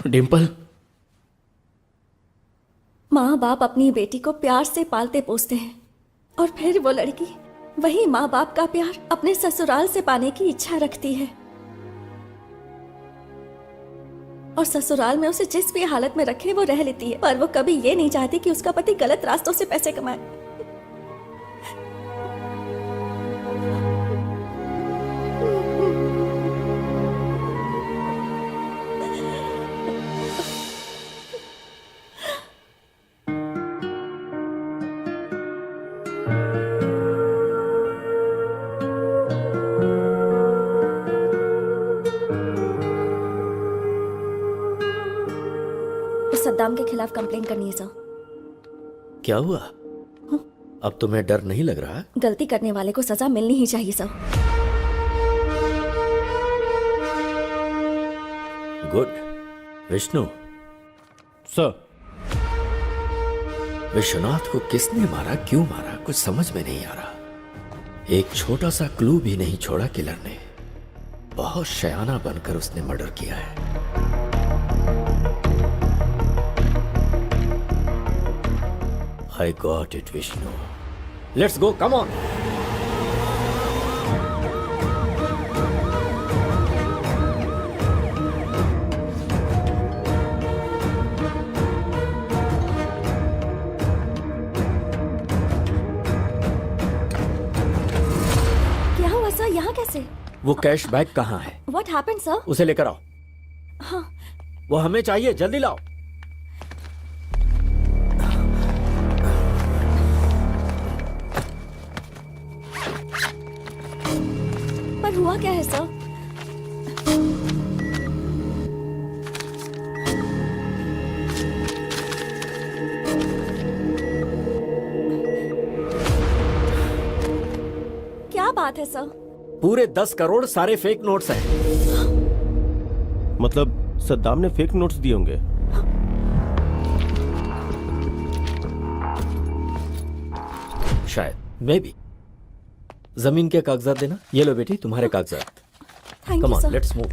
डिम्पल, माँ बाप अपनी बेटी को प्यार से पालते पोसते हैं और फिर वो लड़की वही माँ बाप का प्यार अपने ससुराल से पाने की इच्छा रखती है और ससुराल में उसे जिस भी हालत में रखे वो रह लेती है, पर वो कभी ये नहीं चाहती कि उसका पति गलत रास्तों से पैसे कमाए। सद्दाम के खिलाफ कंप्लेन करनी है सर। क्या हुआ? अब तुम्हें डर नहीं लग रहा? गलती करने वाले को सजा मिलनी ही चाहिए sir. Good. Vishnu sir, Vishwanath को किसने मारा, क्यों मारा, कुछ समझ में नहीं आ रहा। एक छोटा सा क्लू भी नहीं छोड़ा किलर ने। बहुत शयाना बनकर उसने मर्डर किया है। I got it, Vishnu. Let's go, come on. क्या हुआ सर, यहाँ कैसे? वो कैश बैग कहाँ है? What happened sir? उसे लेकर आओ। हाँ। वो हमें चाहिए, जल्दी लाओ। पर हुआ क्या है सर? क्या बात है सर? पूरे 10 करोड़ सारे फेक नोट्स हैं। मतलब सद्दाम ने फेक नोट्स दिए होंगे। शायद, मे बी। जमीन के कागजात देना। ये लो बेटी, तुम्हारे कागजात। Thank come you on, sir. Let's move.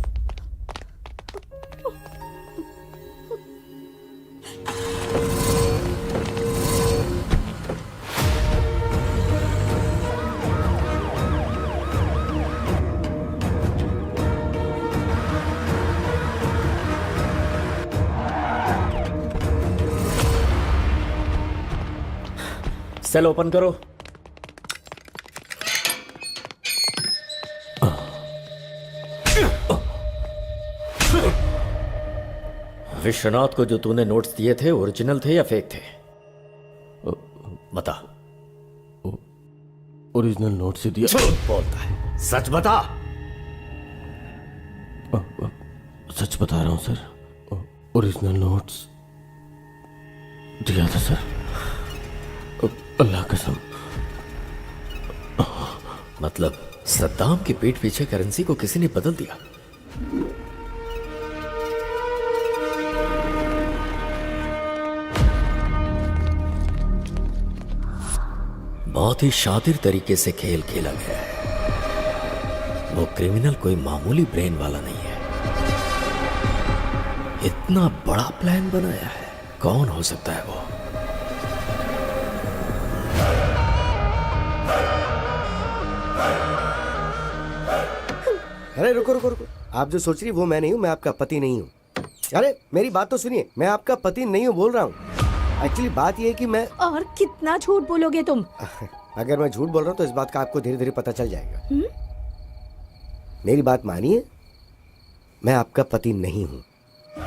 Cell open करो। विश्वनाथ को जो तूने नोट्स दिए थे ओरिजिनल थे या फेक थे? बता। ओरिजिनल नोट्स ही दिया। झूठ बोलता है, सच बता। सच बता रहा हूँ सर, ओरिजिनल नोट्स दिया था सर, अल्लाह कसम। मतलब सद्दाम की पीठ पीछे करेंसी को किसी ने बदल दिया। बहुत ही शातिर तरीके से खेल खेला गया है। वो क्रिमिनल कोई मामूली ब्रेन वाला नहीं है। इतना बड़ा प्लान बनाया है। कौन हो सकता है वो? अरे रुको रुको रुको, आप जो सोच रही वो मैं नहीं हूँ, मैं आपका पति नहीं हूँ। अरे मेरी बात तो सुनिए, मैं आपका पति नहीं हूँ बोल रहा हूँ। एक्चुअली बात ये है कि मैं और कितना झूठ बोलोगे तुम? अगर मैं झूठ बोल रहा हूँ तो इस बात का आपको धीरे धीरे पता चल जाएगा। मेरी बात मानिए, मैं आपका पति नहीं हूँ।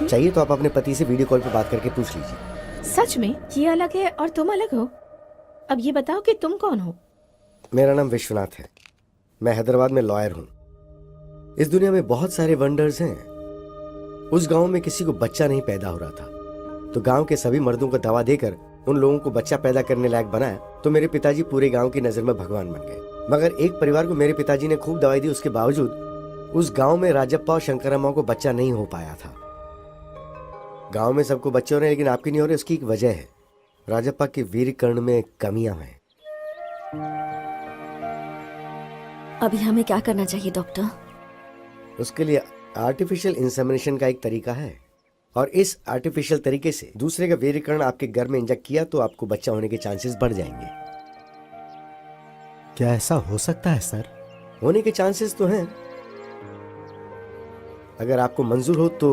चाहिए तो आप अपने पति से वीडियो कॉल पे बात करके पूछ लीजिए। सच में ये अलग है और तुम अलग हो? अब ये बताओ कि तुम कौन हो? मेरा नाम विश्वनाथ है। मैं हैदराबाद में लॉयर हूँ। इस दुनिया में बहुत सारे वंडर्स हैं। उस गांव में किसी को बच्चा नहीं पैदा हो रहा था, तो गांव के सभी मर्दों को दवा देकर उन लोगों को बच्चा पैदा करने लायक बनाया। तो मेरे पिताजी पूरे गांव की नजर में भगवान बन गए। मगर एक परिवार को मेरे पिताजी ने खूब दवाई दी, उसके बावजूद उस गांव में राजप्पा और शंकरम्मा को बच्चा नहीं हो पाया था। गांव में सबको बच्चे हो रहे हैं लेकिन आपके नहीं हो रहे। उसकी एक वजह है, राजप्पा के वीर कर्ण में कमियां हैं। अभी हमें क्या करना चाहिए डॉक्टर? उसके लिए आर्टिफिशियल इंसेमिनेशन का एक तरीका है, और इस आर्टिफिशियल तरीके से दूसरे का वीर्यकरण आपके घर में इंजेक्ट किया तो आपको बच्चा होने के चांसेस बढ़ जाएंगे। क्या ऐसा हो सकता है सर? होने के चांसेस तो हैं। अगर आपको मंजूर हो तो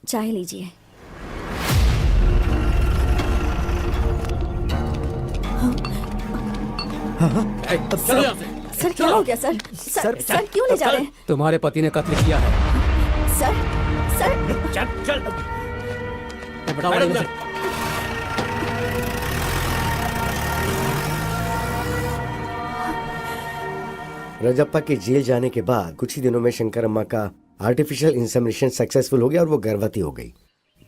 चाय लीजिए। सर क्या हो गया सर? सर क्यों ले जा रहे हैं? तुम्हारे पति ने कत्ल किया है। सर चल चल रजप्पा के जेल जाने के बाद कुछ ही दिनों में शंकरम्मा का आर्टिफिशियल इंसेमिनेशन सक्सेसफुल हो गया और वो गर्भवती हो गई।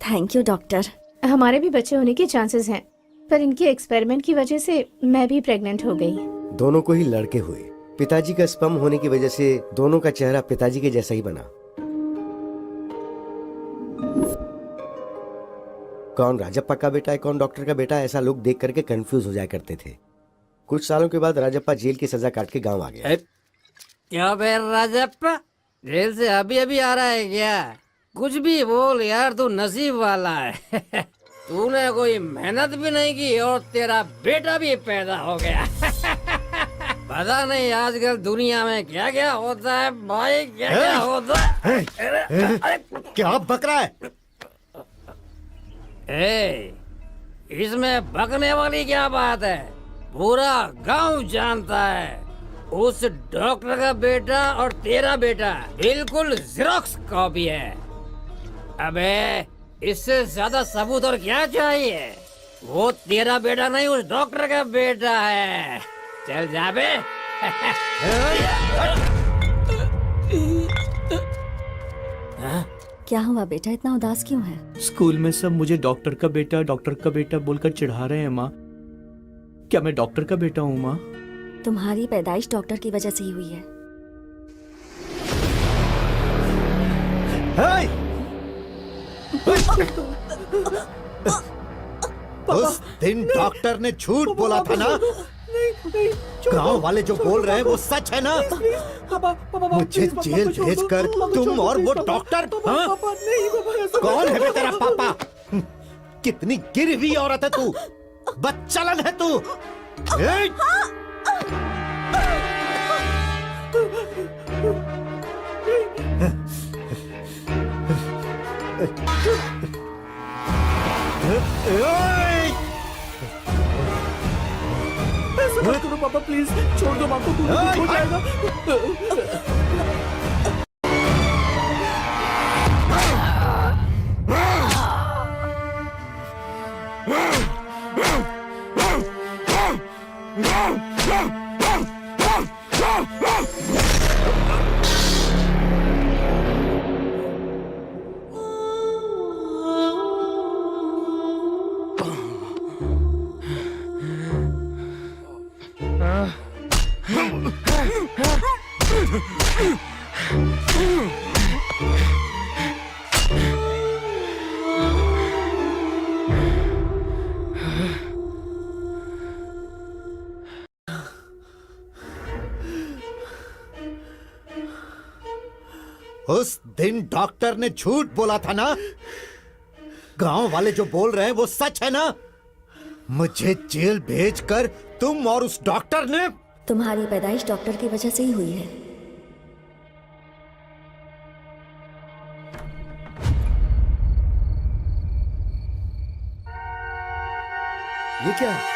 Thank you doctor. हमारे भी बच्चे होने के चांसेस हैं, पर इनके एक्सपेरिमेंट की वजह से मैं भी प्रेग्नेंट हो गई। दोनों को ही लड़के हुए। पिताजी का स्पर्म होने की वजह से दोनों का चेहरा पिताजी के जैसा ही बना। कौन राजप्पा का बेटा है, कौन डॉक्टर का बेटा है, ऐसा लोग देख करके कंफ्यूज हो जाया करते थे। कुछ सालों के बाद राजप्पा जेल की सजा काट के गांव आ गया। क्या बे राजप्पा, जेल से अभी अभी आ रहा है क्या? कुछ भी बोल यार, तू नसीब वाला है। तूने कोई मेहनत भी नहीं की और तेरा बेटा भी पैदा हो गया। पता नहीं आजकल दुनिया में क्या क्या होता है भाई, क्या क्या होता है। क्या बक रहा है? इसमें बकने वाली क्या बात है? पूरा गांव जानता है उस डॉक्टर का बेटा और तेरा बेटा बिल्कुल जेरॉक्स कॉपी है। अबे इससे ज्यादा सबूत और क्या चाहिए? वो तेरा बेटा नहीं, उस डॉक्टर का बेटा है। चल जा बे। क्या हुआ बेटा, इतना उदास क्यों है? स्कूल में सब मुझे डॉक्टर का बेटा बोलकर चिढ़ा रहे हैं माँ। क्या मैं डॉक्टर का बेटा हूँ माँ? तुम्हारी पैदाइश डॉक्टर की वजह से ही हुई है। उस दिन डॉक्टर ने झूठ बोला था ना? गांव वाले जो बोल रहे हैं वो सच है ना? मुझे जेल भेजकर तुम और वो डॉक्टर, हाँ? कौन है बे तेरा पापा? कितनी गिरी हुई औरत है तू, बदचलन है तू। ऐसा मत करो पापा, प्लीज छोड़ दो माँ को, कुछ हो जाएगा। उस दिन डॉक्टर ने झूठ बोला था ना? गांव वाले जो बोल रहे हैं वो सच है ना? मुझे जेल भेजकर तुम और उस डॉक्टर ने... तुम्हारी पैदाइश डॉक्टर की वजह से ही हुई है। ये क्या है?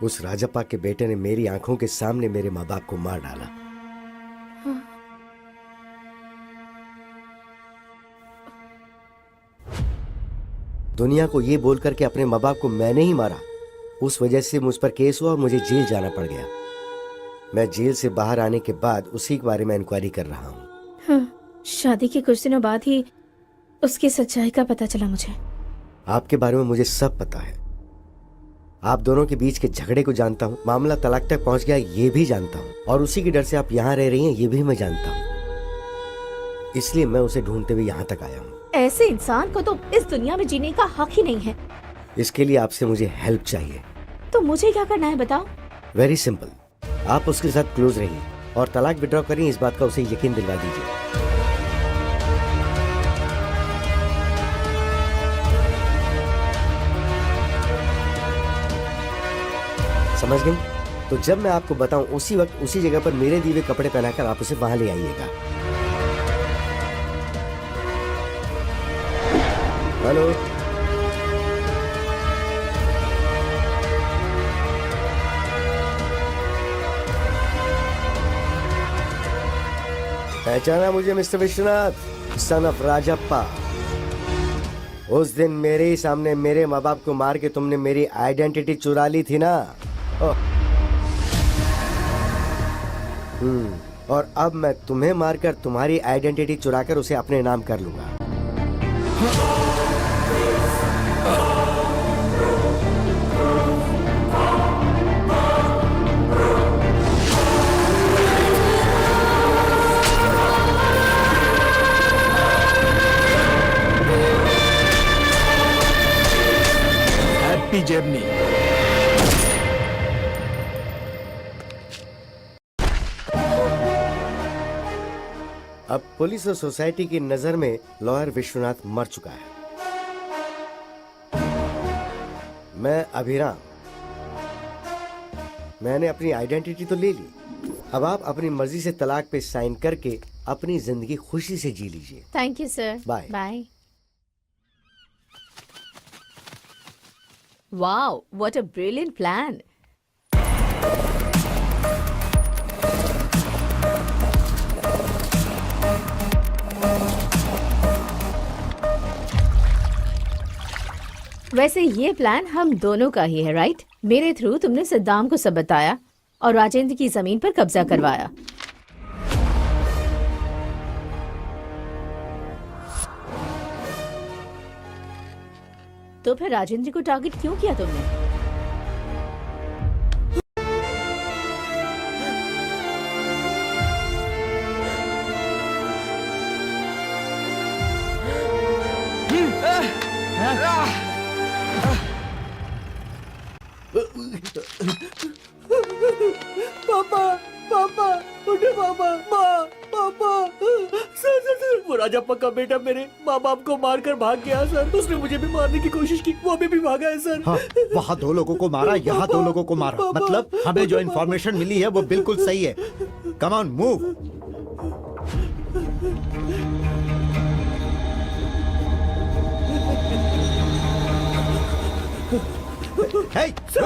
उस राजप्पा के बेटे ने मेरी आंखों के सामने मेरे माँ बाप को मार डाला। दुनिया को ये बोलकर के अपने माँ बाप को मैंने ही मारा, उस वजह से मुझ पर केस हुआ और मुझे जेल जाना पड़ गया। मैं जेल से बाहर आने के बाद उसी के बारे में इंक्वायरी कर रहा हूँ। हाँ, शादी के कुछ दिनों बाद ही उसकी सच्चाई का पता चला मुझे। आपके बारे में मुझे सब पता है। आप दोनों के बीच के झगड़े को जानता हूँ, मामला तलाक तक पहुँच गया ये भी जानता हूँ, और उसी के डर से आप यहाँ रह रही हैं ये भी मैं जानता हूँ। इसलिए मैं उसे ढूंढते हुए यहाँ तक आया हूँ। ऐसे इंसान को तो इस दुनिया में जीने का हक ही नहीं है। इसके लिए आपसे मुझे हेल्प चाहिए। तो मुझे क्या करना है बताओ? वेरी सिंपल, आप उसके साथ क्लोज रहिए और तलाक विड्रॉ करिए, इस बात का उसे यकीन दिलवा दीजिए। समझ गई? तो जब मैं आपको बताऊं उसी वक्त उसी जगह पर मेरे दिए हुए कपड़े पहनाकर आप उसे वहां ले आइएगा। हेलो, पहचाना मुझे mister Vishwanath, son of Rajappa? उस दिन मेरे ही सामने मेरे माँ बाप को मार के तुमने मेरी आइडेंटिटी चुरा ली थी ना? और अब मैं तुम्हें मारकर तुम्हारी आइडेंटिटी चुराकर उसे अपने नाम कर लूंगा। Happy journey. अब पुलिस और सोसाइटी की नजर में लॉयर विश्वनाथ मर चुका है। मैं अभिराम, मैंने अपनी आइडेंटिटी तो ले ली, अब आप अपनी मर्जी से तलाक पे साइन करके अपनी जिंदगी खुशी से जी लीजिए। Thank you sir. Bye bye. Wow, what a brilliant plan. वैसे ये प्लान हम दोनों का ही है, राइट? मेरे थ्रू तुमने सद्दाम को सब बताया और राजेंद्र की जमीन पर कब्जा करवाया। तो फिर राजेंद्र को टारगेट क्यों किया तुमने? पापा, पापा, उठे पापा, माँ, पापा, सर, वो राजप्पा का बेटा मेरे माँ बाप को मारकर भाग गया सर। उसने मुझे भी मारने की कोशिश की, वो अभी भी भागा है सर। हाँ, वहाँ 2 लोगों को मारा, यहाँ 2 लोगों को मारा। मतलब हमें जो इन्फॉर्मेशन मिली है वो बिल्कुल सही है। Come on, move.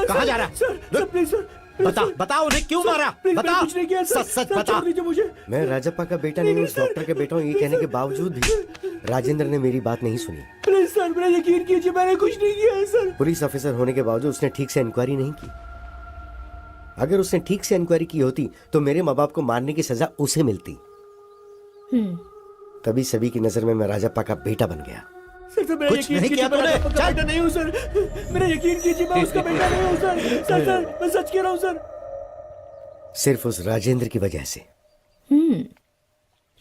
कहाँ जा रहा है? सर, प्लीज सर, बता उन्हें क्यों मारा? बता, कुछ नहीं किया सर। सच बता। मुझे मैं राजप्पा का बेटा नहीं हूँ, उस डॉक्टर के बेटा हूँ, ये कहने के बावजूद भी राजेंद्र ने मेरी बात नहीं सुनी। प्लीज सर, मेरा यकीन कीजिए, मैंने कुछ नहीं किया है सर। पुलिस ऑफिसर होने के बावजूद उसने ठीक से इंक्वायरी नहीं की। अगर उसने ठीक से इंक्वायरी की होती तो मेरे माँ बाप को मारने की सजा उसे मिलती। तभी सभी की नजर में मैं राजप्पा का बेटा बन गया। सर मेरा कुछ यकीन नहीं कीजिए, किया मैं तूने? राजा का चल। बेटा नहीं हूँ सर, मेरा यकीन कीजिए, मैं उसका बेटा नहीं हूँ सर। सर सर मैं सच कह रहा हूँ सर। सिर्फ उस राजेंद्र की वजह से।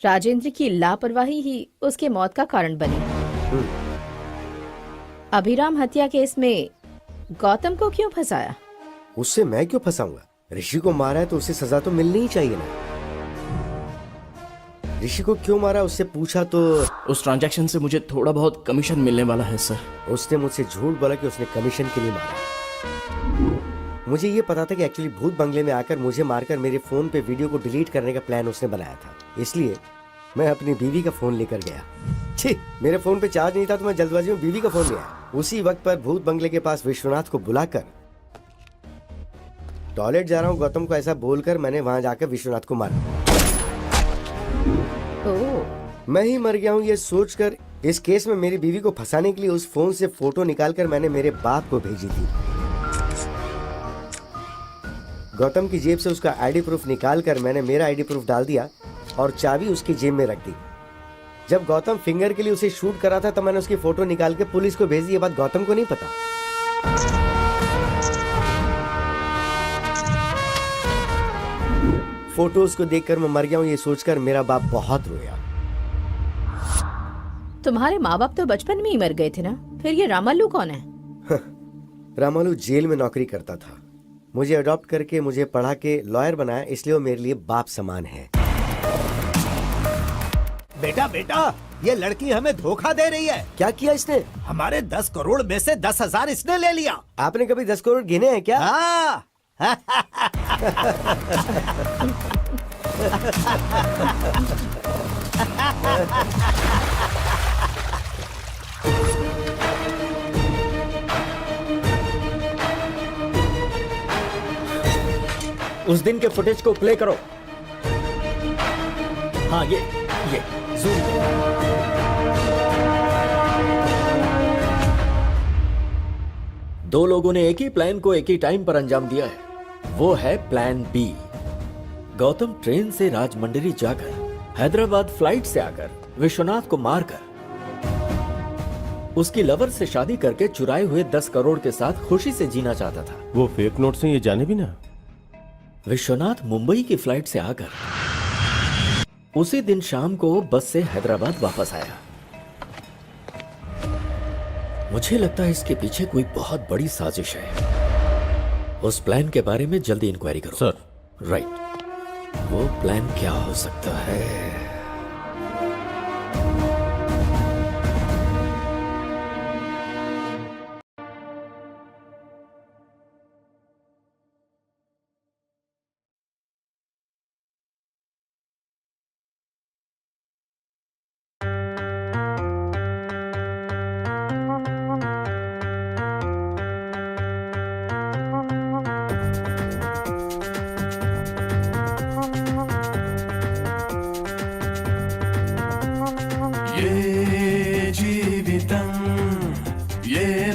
राजेंद्र की लापरवाही ही उसके मौत का कारण बनी। अभिराम हत्या केस में गौतम को क्यों फंसाया? उससे मैं क्यों फंसाऊंगा? ऋषि को मारा है तो उसे सजा तो मिलनी ही चाहिए ना। ऋषि को क्यों मारा उससे पूछा तो उस ट्रांजैक्शन से मुझे थोड़ा बहुत कमीशन मिलने वाला है सर। उसने मुझसे झूठ बोला कि उसने कमीशन के लिए मारा। मुझे ये पता था कि एक्चुअली भूत बंगले में आकर मुझे मारकर मेरे फोन पे वीडियो को डिलीट करने का प्लान उसने बनाया था। इसलिए मैं अपनी बीवी का फोन लेकर गया। छी, मेरे फोन पे चार्ज नहीं था तो मैं जल्दबाजी में बीवी का फोन ले आया। उसी वक्त पर भूत बंगले के पास विश्वनाथ को बुलाकर टॉयलेट जा रहा हूँ गौतम को ऐसा बोलकर मैंने वहां जाकर विश्वनाथ को मारा। मैं ही मर गया हूँ ये सोचकर इस केस में मेरी बीवी को फंसाने के लिए उस फोन से फोटो निकालकर मैंने मेरे बाप को भेजी थी। गौतम की जेब से उसका आईडी प्रूफ निकालकर मैंने मेरा आईडी प्रूफ डाल दिया और चाबी उसकी जेब में रख दी। जब गौतम फिंगर के लिए उसे शूट करा था तब मैंने उसकी फोटो निकाल के पुलिस को भेज दी। ये बात गौतम को नहीं पता। फोटोज को देखकर मैं मर गया हूँ ये सोचकर मेरा बाप बहुत रोया। तुम्हारे माँ बाप तो बचपन में ही मर गए थे ना, फिर ये रामालू कौन है? रामालू जेल में नौकरी करता था। मुझे अडॉप्ट करके मुझे पढ़ा के लॉयर बनाया, इसलिए वो मेरे लिए बाप समान है। बेटा बेटा, ये लड़की हमें धोखा दे रही है। क्या किया इसने? हमारे 10 करोड़ में से 10,000 इसने ले लिया। आपने कभी 10 करोड़ गिने हैं क्या? हाँ। उस दिन के फुटेज को प्ले करो। हाँ ये जूम। दो लोगों ने एक ही प्लान को एक ही टाइम पर अंजाम दिया है, वो है प्लान बी। गौतम ट्रेन से राजमंड्री जाकर हैदराबाद फ्लाइट से आकर विश्वनाथ को मारकर उसकी लवर से शादी करके चुराए हुए 10 करोड़ के साथ खुशी से जीना चाहता था। वो फेक नोट से ये जाने भी ना। विश्वनाथ मुंबई की फ्लाइट से आकर उसी दिन शाम को बस से हैदराबाद वापस आया। मुझे लगता है इसके पीछे कोई बहुत बड़ी साजिश है। उस प्लान के बारे में जल्दी इंक्वायरी करो। सर। राइट, वो प्लान क्या हो सकता है?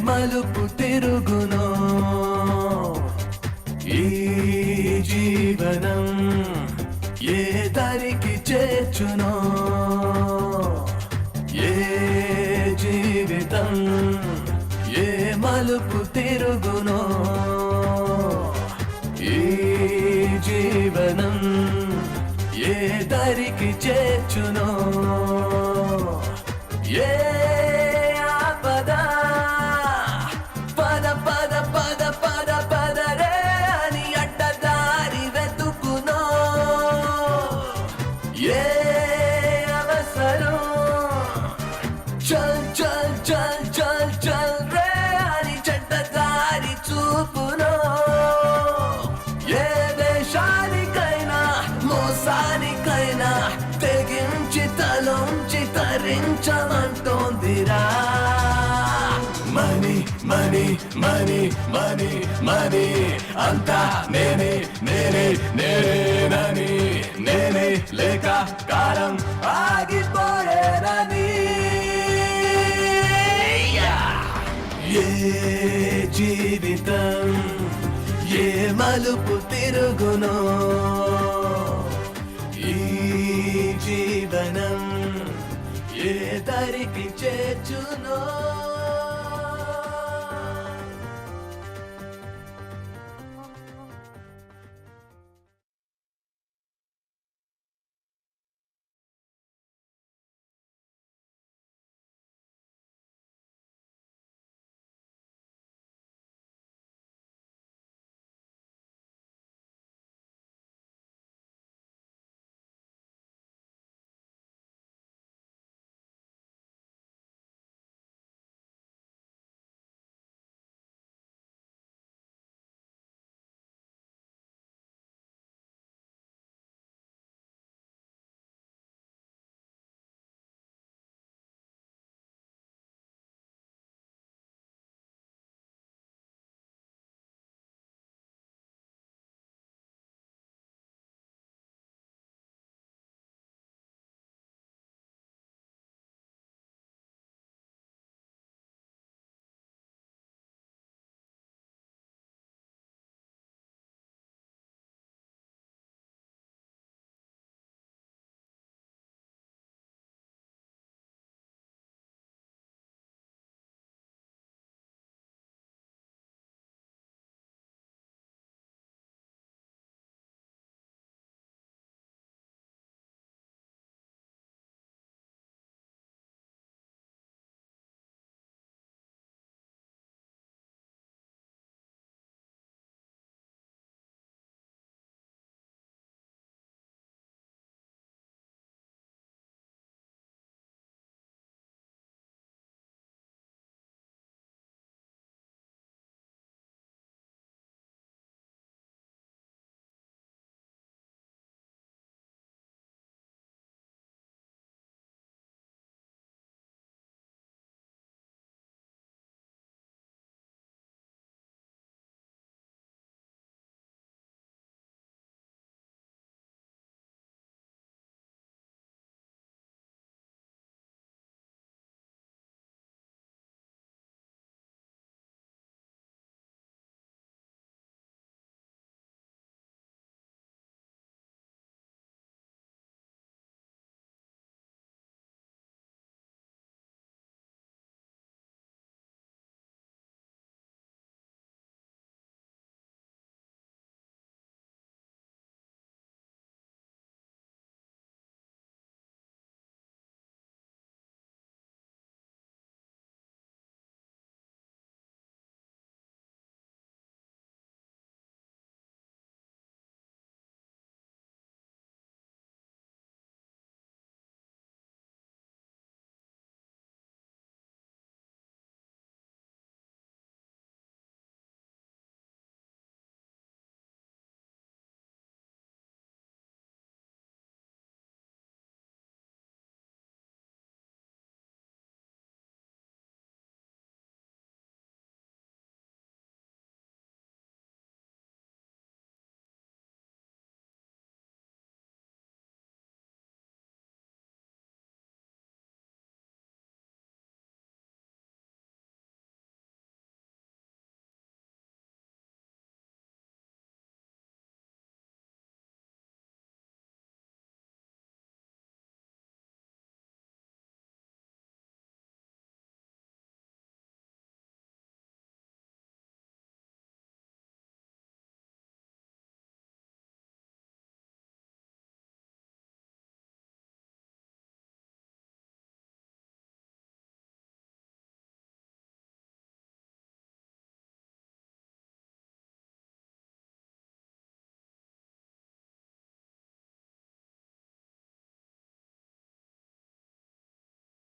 మలుపు తిరుగునో ఈ జీవనం ఏ దారికి చేర్చునో ఏ జీవితం ఏ మలుపు తిరుగునో ఈ జీవనం ఏ దారికి చేర్చునో ఏ తరించమంటోందిరా money money money money money అంతా నేనే నేనే నేనేనని నేనే లేక కాలం ఆగిపోయేనని ఏ జీవితం ఏ మలుపు తిరుగునో